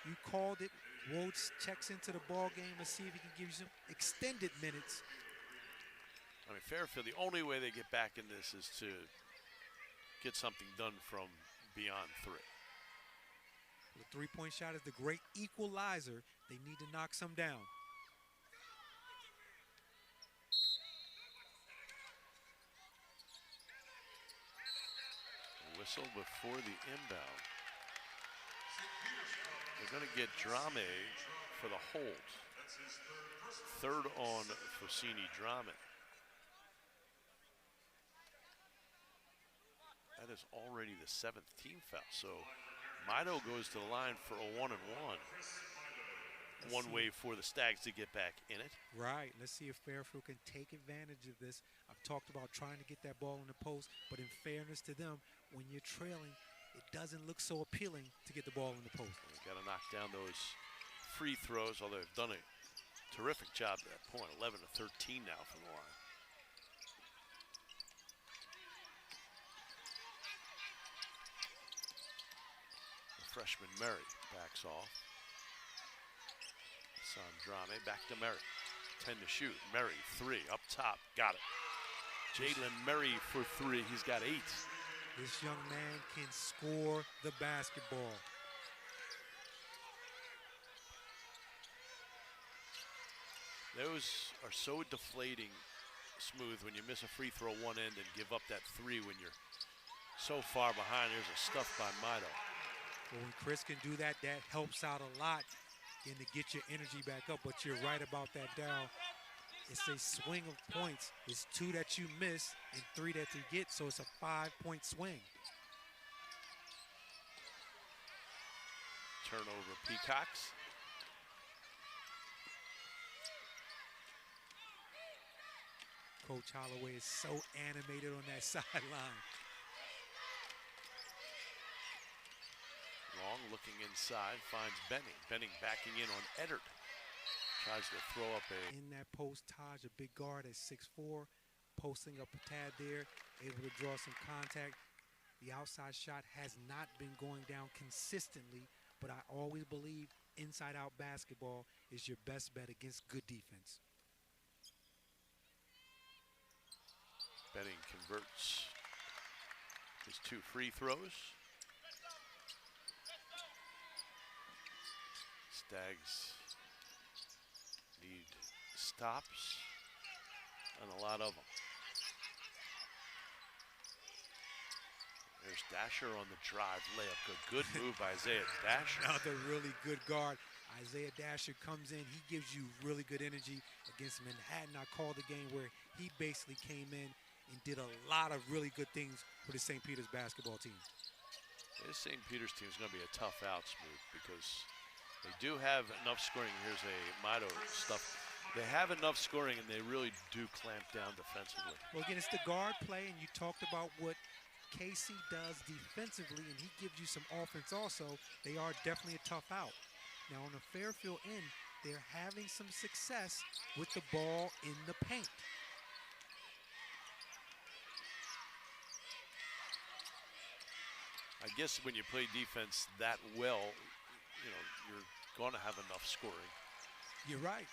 You called it. Woods checks into the ball game and see if he can give you some extended minutes. I mean, Fairfield, the only way they get back in this is to get something done from beyond three. The three-point shot is the great equalizer. They need to knock some down. Whistle before the inbound. They're going to get Drame for the hold. Third on Fosini Drame. That is already the 7th team foul. So Mito goes to the line for a 1-and-1. One way for the Stags to get back in it. Right. Let's see if Fairfield can take advantage of this. I've talked about trying to get that ball in the post, but in fairness to them, when you're trailing, it doesn't look so appealing to get the ball in the post. Got to knock down those free throws, although they've done a terrific job at that point. 11 to 13 now from the line. The freshman Murray backs off. Sandrame back to Murray. 10 to shoot. Murray, 3 up top. Got it. Jalen Murray for 3. He's got 8. This young man can score the basketball. Those are so deflating, Smooth, when you miss a free throw one end and give up that 3 when you're so far behind. There's a stuff by Mito. Well, when Chris can do that, that helps out a lot and to get your energy back up. But you're right about that, Dow. It's a swing of points. It's 2 that you miss and 3 that you get, so it's a 5-point swing. Turnover, Peacocks. Coach Holloway is so animated on that sideline. Long looking inside, finds Benning. Benning backing in on Eddard. Tries to throw up a... In that post, Taj, a big guard at 6'4", posting up a tad there, able to draw some contact. The outside shot has not been going down consistently, but I always believe inside-out basketball is your best bet against good defense. Benning converts his 2 free throws. Stags need stops, and a lot of them. There's Dasher on the drive layup. Good move by Isaiah Dasher. Another really good guard. Isaiah Dasher comes in. He gives you really good energy against Manhattan. I called the game where he basically came in and did a lot of really good things for the St. Peter's basketball team. This St. Peter's team is going to be a tough out, Smooth, because they do have enough scoring. Here's a Mito stuff. They have enough scoring, and they really do clamp down defensively. Well, again, it's the guard play, and you talked about what Casey does defensively, and he gives you some offense also. They are definitely a tough out. Now, on the Fairfield end, they're having some success with the ball in the paint. I guess when you play defense that well, you know, you're going to have enough scoring. You're right.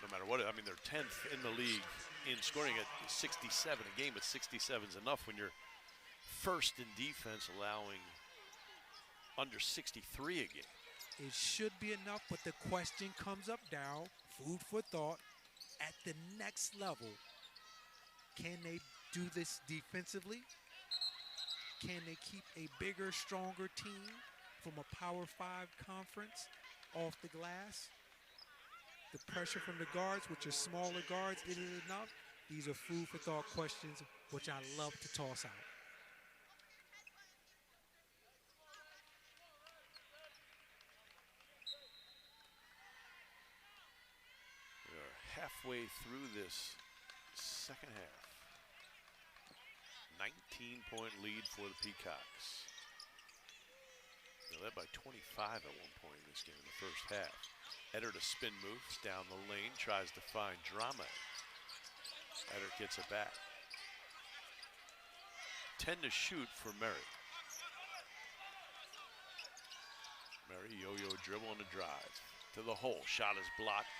No matter what, I mean, they're 10th in the league in scoring at 67. A game at 67 is enough when you're first in defense, allowing under 63 a game. It should be enough, but the question comes up, Dow, food for thought, at the next level. Can they do this defensively? Can they keep a bigger, stronger team from a Power 5 conference off the glass? The pressure from the guards, which are smaller guards, is it enough? These are food for thought questions, which I love to toss out. We are halfway through this second half. 19-point lead for the Peacocks. They led by 25 at one point in this game in the first half. Eder to spin moves down the lane, tries to find Drame. Eder gets it back. 10 to shoot for Murray. Murray yo-yo dribble on the drive. To the hole, shot is blocked.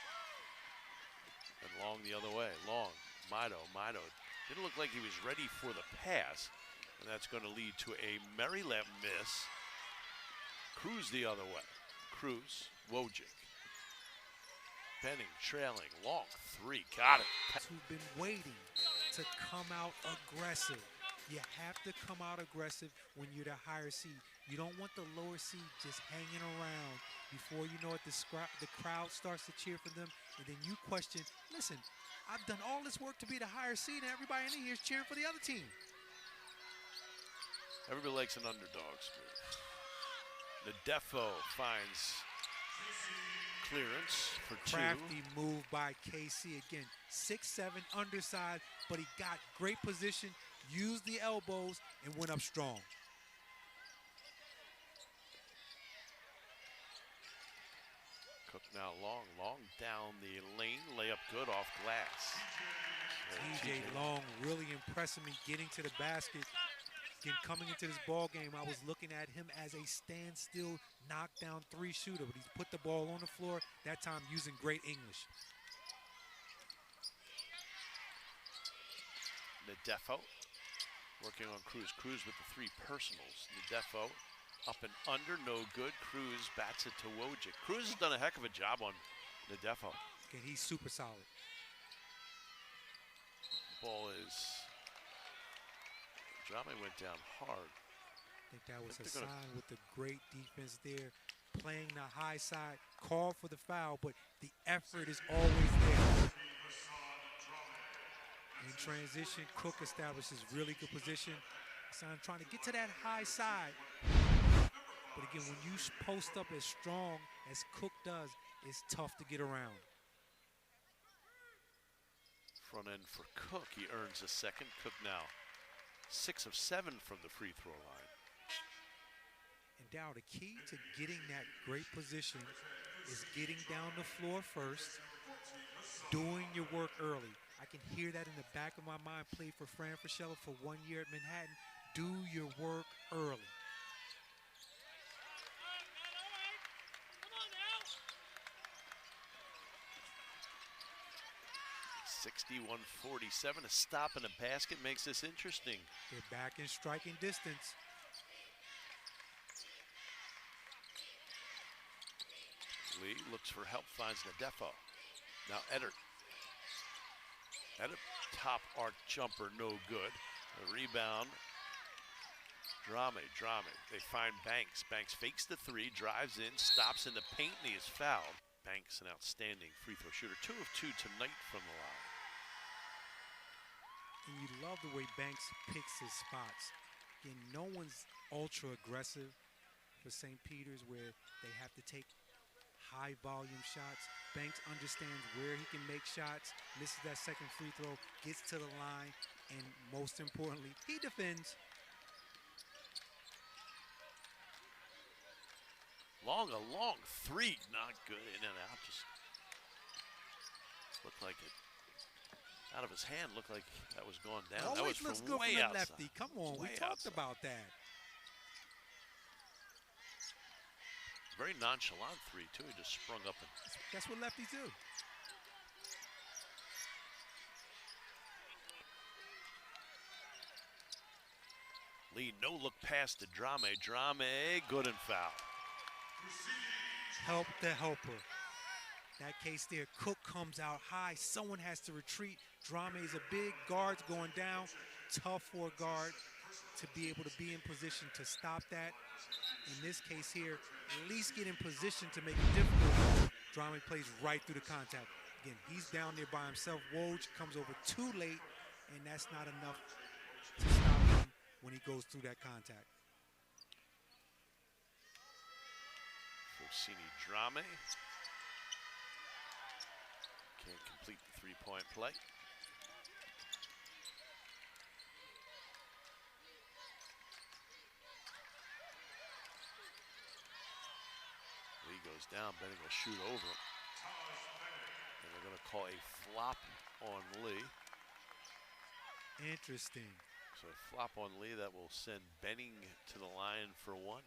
And Long the other way, Long, Mido didn't look like he was ready for the pass. And that's going to lead to a Maryland miss. Cruz the other way. Cruz, Wojcik. Benning, trailing, Long, three, got it. Who've been waiting to come out aggressive. You have to come out aggressive when you're the higher seed. You don't want the lower seed just hanging around. Before you know it, the crowd starts to cheer for them, and then you question, listen, I've done all this work to be the higher seed, and everybody in here is cheering for the other team. Everybody likes an underdog move. Nadefo finds clearance for two. Crafty move by KC again. 6'7", underside, but he got great position, used the elbows, and went up strong. Cook now long down the lane, layup good off glass. TJ Long really impressing me getting to the basket. Again, coming into this ball game, I was looking at him as a standstill knockdown three shooter, but he's put the ball on the floor, that time using great English. Nadefo working on Cruz. Cruz with the three personals. Nadefo up and under, no good. Cruz bats it to Wojcik. Cruz has done a heck of a job on Nadefo. Okay, he's super solid. Ball is, Drame went down hard. I think that was a sign with the great defense there. Playing the high side, call for the foul, but the effort is always there. In transition, Cook establishes really good position. So I'm trying to get to that high side. But again, when you post up as strong as Cook does, it's tough to get around. Front end for Cook, he earns a second. Cook now 6 of 7 from the free throw line. And Dow, the key to getting that great position is getting down the floor first, doing your work early. I can hear that in the back of my mind. Played for Fran Fraschilla for 1 year at Manhattan. Do your work early. (61-47), a stop and a basket makes this interesting. They're back in striking distance. Lee looks for help, finds Nadefo. Now Eder. Eder, top arc jumper, no good. A rebound. Drame. They find Banks. Banks fakes the three, drives in, stops in the paint, and he is fouled. Banks, an outstanding free throw shooter. 2 of 2 tonight from the line. And you love the way Banks picks his spots. Again, no one's ultra aggressive for St. Peter's where they have to take high volume shots. Banks understands where he can make shots, misses that second free throw, gets to the line, and most importantly, he defends. A long three, not good, in and out, just looked like it. Out of his hand, looked like that was going down. Always that was looks from good way from the outside. lefty. Come on, we talked about that. Very nonchalant three, too. He just sprung up. And that's what lefties do. Lee, no look pass to Drame. Drame, good and foul. Help the helper. That case there, Cook comes out high. Someone has to retreat. Drame is a big guard's going down. Tough for a guard to be able to be in position to stop that. In this case here, at least get in position to make it difficult. Drame plays right through the contact. Again, he's down there by himself. Woj comes over too late, and that's not enough to stop him when he goes through that contact. Fosini Drame can't complete the three-point play. he's down. Benning will shoot over him. And they're going to call a flop on Lee. Interesting. So a flop on Lee that will send Benning to the line for one.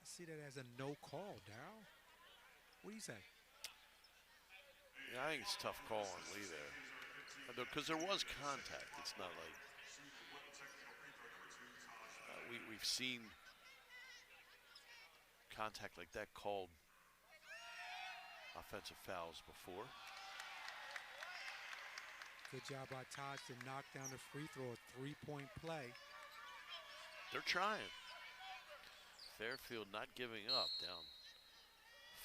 I see that as a no call, Darryl. What do you say? Yeah, I think it's a tough call on Lee there. Because there was contact. It's not like we've seen contact like that called offensive fouls before. Good job by Taj to knock down the free throw, a three-point play. They're trying. Fairfield not giving up, down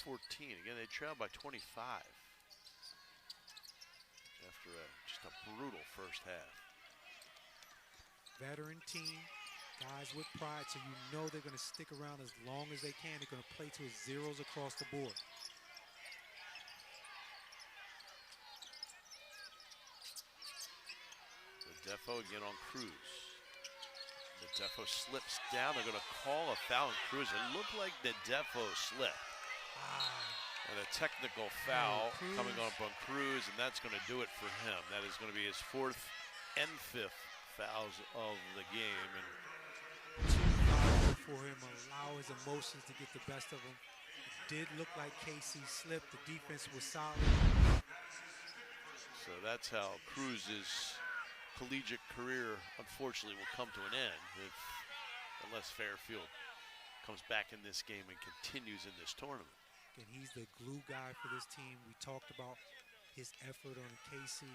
14. Again, they trail by 25 after just a brutal first half. Veteran team, guys with pride, so you know they're going to stick around as long as they can. They're going to play to zeros across the board. Defo again on Cruz. The Defo slips down. They're going to call a foul on Cruz. It looked like the Defo slipped. And a technical foul coming up on Cruz, and that's going to do it for him. That is going to be his fourth and fifth fouls of the game. And for him, allow his emotions to get the best of him. It did look like Casey slipped. The defense was solid. So that's how Cruz's collegiate career, unfortunately, will come to an end unless Fairfield comes back in this game and continues in this tournament. And he's the glue guy for this team. We talked about his effort on Casey,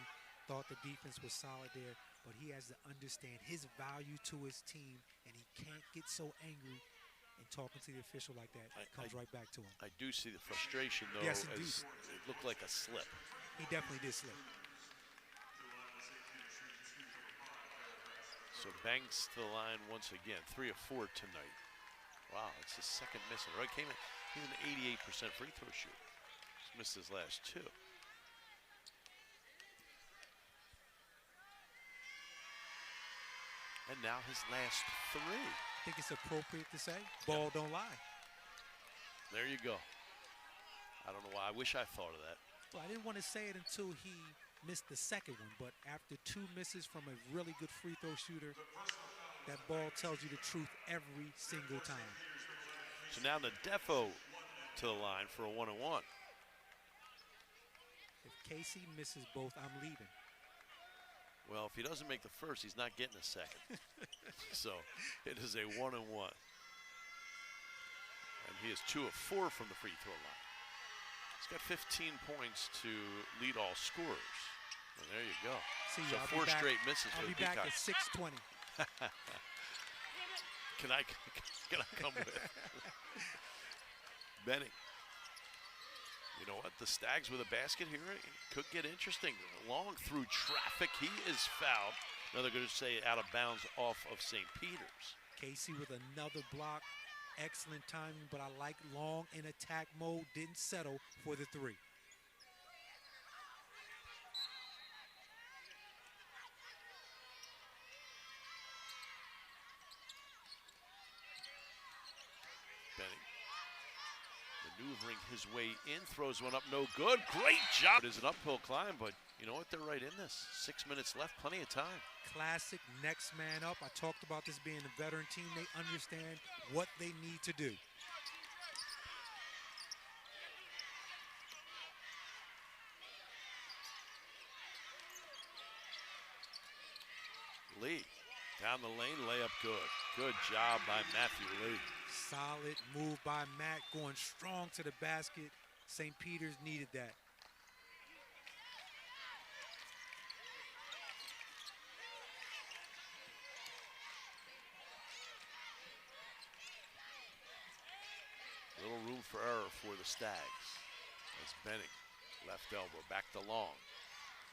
thought the defense was solid there, but he has to understand his value to his team, and he can't get so angry and talking to the official like that. It comes right back to him. I do see the frustration, though, yes, as it looked like a slip. He definitely did slip. So Banks to the line once again, 3 of 4 tonight. Wow, it's his second miss in a row. He's an 88% free throw shooter. He's missed his last 2. And now his last 3. I think it's appropriate to say, ball don't lie. There you go. I don't know why. I wish I thought of that. Well, I didn't want to say it until he missed the second one, but after 2 misses from a really good free throw shooter, that ball tells you the truth every single time. So now the Defo to the line for a 1-on-1. If Casey misses both, I'm leaving. Well, if he doesn't make the first, he's not getting a second. So it is a 1-on-1. And he is 2 of 4 from the free throw line. He's got 15 points to lead all scorers. And there you go. See, so 4 straight misses for the Peacocks. I'll be back at 6:20. Can I come with? Benning. You know what? The Stags with a basket here, it could get interesting. Long through traffic, he is fouled. Now they're going to say out of bounds off of St. Peter's. Casey with another block. Excellent timing, but I like Long in attack mode. Didn't settle for the 3. Benning maneuvering his way in, throws one up, no good. Great job. It is an uphill climb, but you know what? They're right in this. 6 minutes left, plenty of time. Classic next man up. I talked about this being a veteran team. They understand what they need to do. Lee down the lane, layup good. Good job by Matthew Lee. Solid move by Matt, going strong to the basket. St. Peter's needed that. Little room for error for the Stags. As Benning, left elbow, back to Long.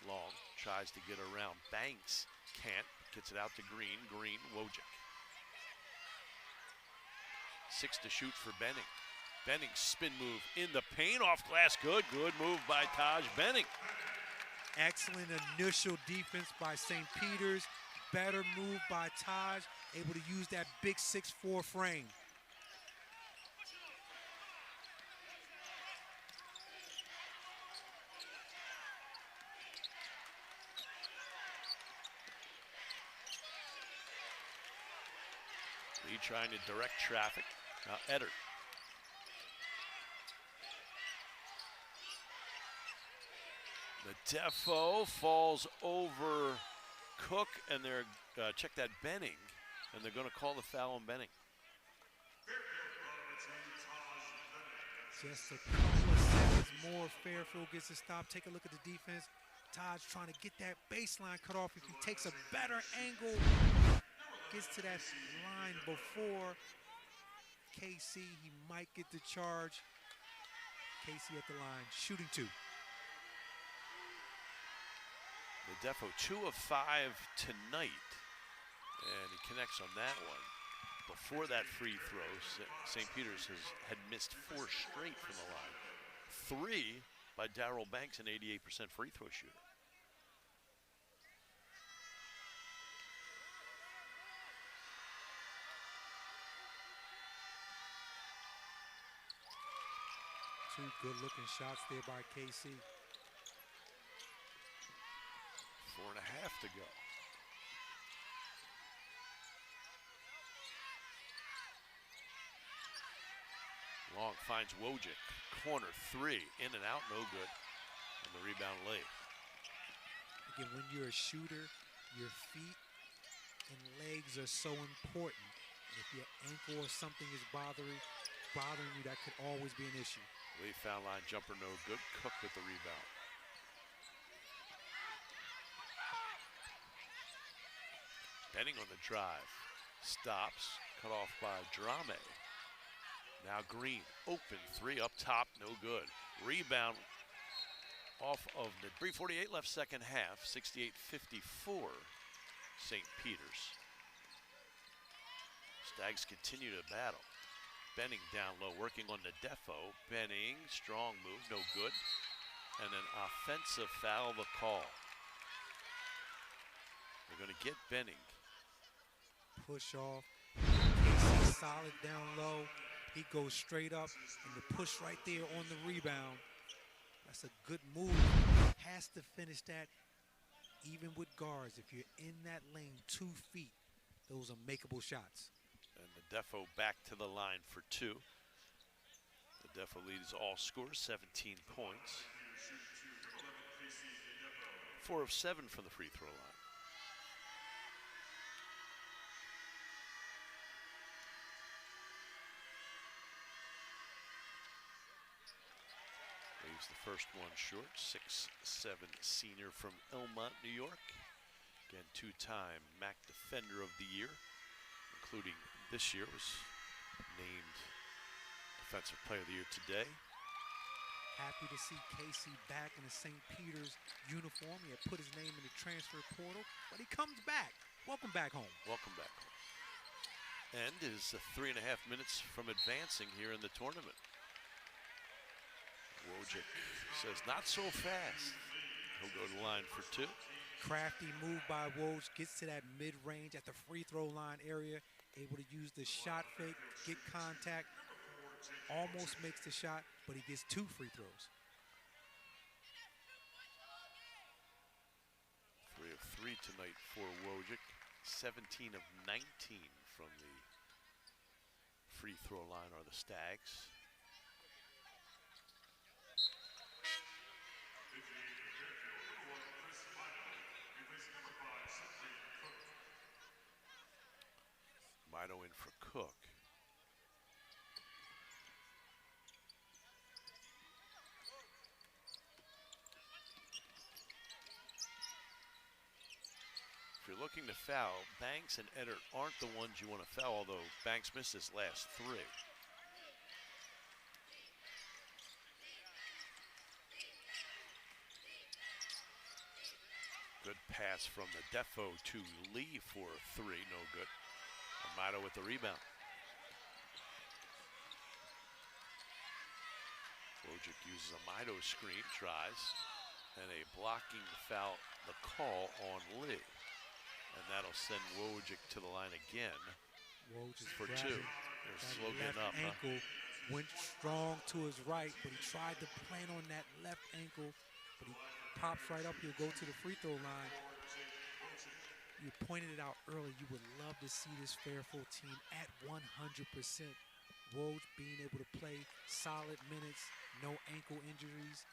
Long tries to get around Banks, can't, gets it out to Green. Green, Wojcik. 6 to shoot for Benning. Benning spin move in the paint, off glass, good move by Taj Benning. Excellent initial defense by St. Peter's. Better move by Taj, able to use that big 6'4" frame. He trying to direct traffic. Now Eddard. The Defo falls over Cook, and they're, check that, Benning, and they're going to call the foul on Benning. Just a couple of seconds more. Fairfield gets a stop. Take a look at the defense. Todd's trying to get that baseline cut off. If he takes a better angle, gets to that line before KC, he might get the charge. KC at the line, shooting 2. The Defo 2 of 5 tonight, and he connects on that one. Before that free throw, St. Peter's had missed 4 straight from the line. 3 by Darrell Banks, an 88% free throw shooter. Two good-looking shots there by KC. 4.5 to go. Long finds Wojcik. Corner 3. In and out, no good. And the rebound late. Again, when you're a shooter, your feet and legs are so important. And if your ankle or something is bothering you, that could always be an issue. Late foul line jumper, no good. Cook with the rebound. Benning on the drive. Stops. Cut off by Drame. Now Green. Open 3 up top. No good. Rebound off of the 3:48 left second half. 68-54 St. Peter's. Stags continue to battle. Benning down low, working on the Defo. Benning, strong move, no good. And an offensive foul, the call. They're going to get Benning. Push off. KC solid down low. He goes straight up, and the push right there on the rebound. That's a good move. Has to finish that, even with guards. If you're in that lane 2 feet, those are makeable shots. And the Defo back to the line for 2. The Defo lead is all scores, 17 points. 4 of 7 from the free throw line. Leaves the first one short, 6'7" senior from Elmont, New York. Again, 2-time MAC Defender of the Year, including this year, was named Defensive Player of the Year today. Happy to see Casey back in the St. Peter's uniform. He had put his name in the transfer portal, but he comes back. Welcome back home. Welcome back home. And is 3.5 minutes from advancing here in the tournament. Wojcik says, not so fast. He'll go to the line for 2. Crafty move by Woj, gets to that mid-range at the free throw line area, able to use the shot fake, get contact, almost makes the shot, but he gets 2 free throws. 3 of 3 tonight for Wojcik, 17 of 19 from the free throw line are the Stags. Mito in for Cook. If you're looking to foul, Banks and Eddard aren't the ones you want to foul, although Banks missed his last 3. Good pass from the Defo to Lee for 3, no good. Mito with the rebound. Wojcik uses a Mito screen, tries, and a blocking foul, the call on Lee. And that'll send Wojcik to the line again. Woj for 2. They're slow left getting up. Ankle went strong to his right, but he tried to plan on that left ankle, but he pops right up. He'll go to the free throw line. You pointed it out early. You would love to see this Fairfield team at 100%. Woj being able to play solid minutes, no ankle injuries.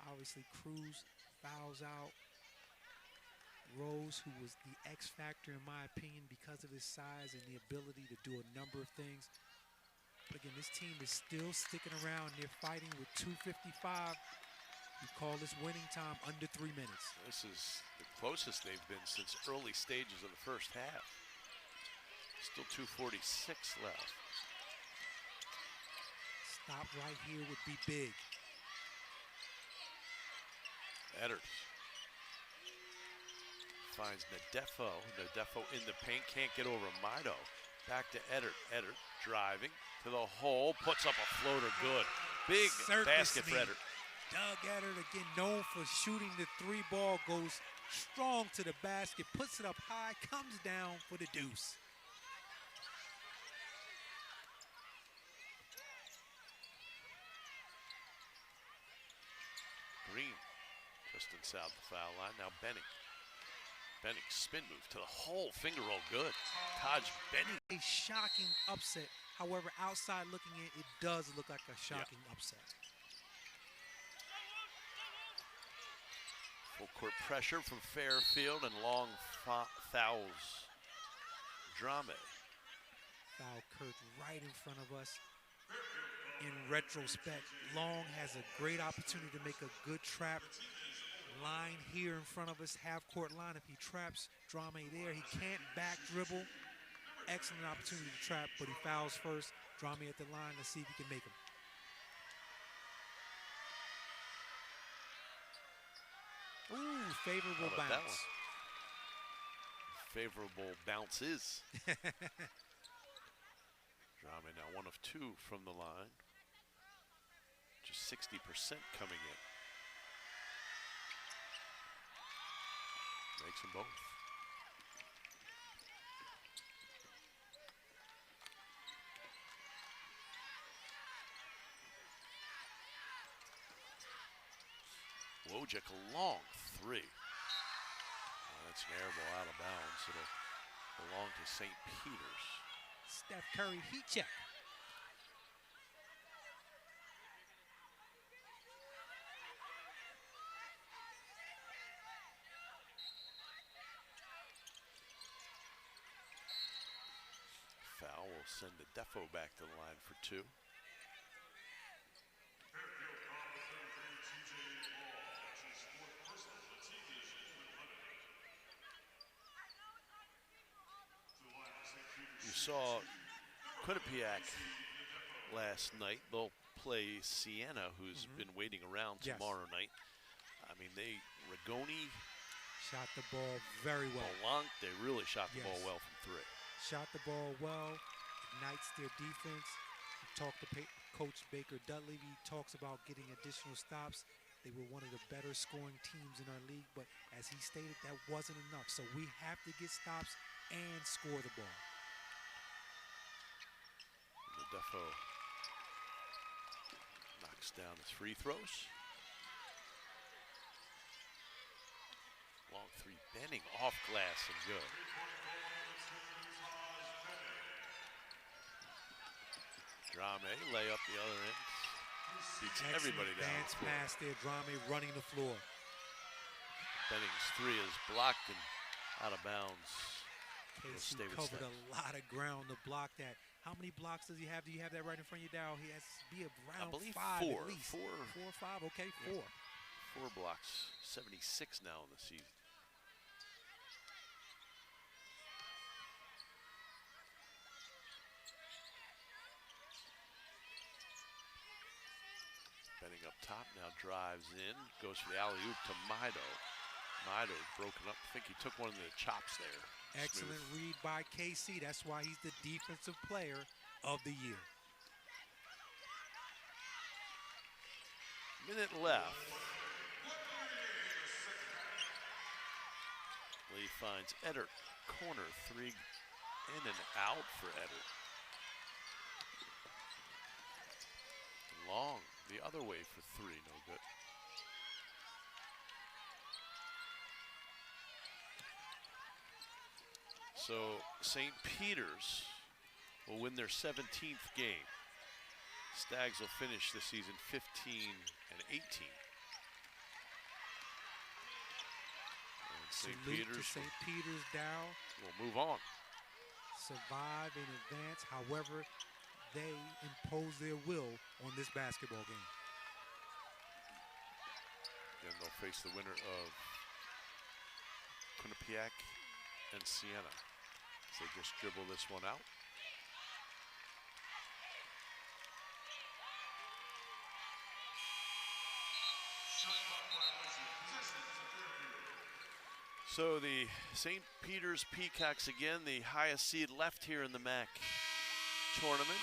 Obviously, Cruz fouls out. Rose, who was the X factor in my opinion because of his size and the ability to do a number of things. But again, this team is still sticking around. They're fighting with 2:55. We call this winning time under 3 minutes. This is the closest they've been since early stages of the first half. Still 2:46 left. Stop right here would be big. Eddard finds Nadefo. Nadefo in the paint, can't get over Mido. Back to Eddard. Eddard driving to the hole, puts up a floater good. Big basket for Eddard. Doug Eddard, again known for shooting the three ball, goes strong to the basket, puts it up high, comes down for the deuce. Green just inside the foul line. Now Benning. Benning spin move to the hole, finger roll good. Taj Benning. A shocking upset. However, outside looking in, it does look like a shocking upset. Full court pressure from Fairfield and long fouls. Drame. Foul Kurt right in front of us. In retrospect, Long has a great opportunity to make a good trap. Line here in front of us, half court line. If he traps Drame there, he can't back dribble. Excellent opportunity to trap, but he fouls first. Drame at the line. Let's see if he can make him. Ooh, favorable How about that bounce. one? Favorable bounces. Drame now 1 of 2 from the line. Just 60% coming in. Makes them both. Wojcik a long three. That's an air ball out of bounds. It'll belong to St. Peter's. Steph Curry heat check. Foul will send the Defo back to the line for 2. You saw Quinnipiac last night. They'll play Siena, who's been waiting around tomorrow night. I mean, Rigoni shot the ball very well. Blanc, they really shot the ball well from 3. Shot the ball well, ignites their defense. We talked to Coach Baker Dudley. He talks about getting additional stops. They were one of the better scoring teams in our league, but as he stated, that wasn't enough. So we have to get stops and score the ball. Defo knocks down his free throws. Long three, Benning off glass and good. Drame lay up the other end. Beats everybody down. Dance pass there, Drame running the floor. Benning's three is blocked and out of bounds. Casey covered a lot of ground to block that. How many blocks does he have? Do you have that right in front of you, Dow? He has to be around 5 4. at least. 4 or 5? Okay, 4. Yeah. 4 blocks, 76 now in the season. Benning up top now drives in, goes for the alley-oop to Mido. Mido broken up. I think he took one of the chops there. Excellent read by KC. That's why he's the defensive player of the year. Minute left. Lee finds Eddard. Corner 3 in and out for Eddard. Long the other way for 3, no good. So St. Peter's will win their 17th game. Stags will finish the season 15-18. And St. Peters to St. Peter's, Dow. will move on. Survive and advance however they impose their will on this basketball game. Again, they'll face the winner of Quinnipiac and Siena. As they just dribble this one out. So the St. Peter's Peacocks again, the highest seed left here in the MAC tournament.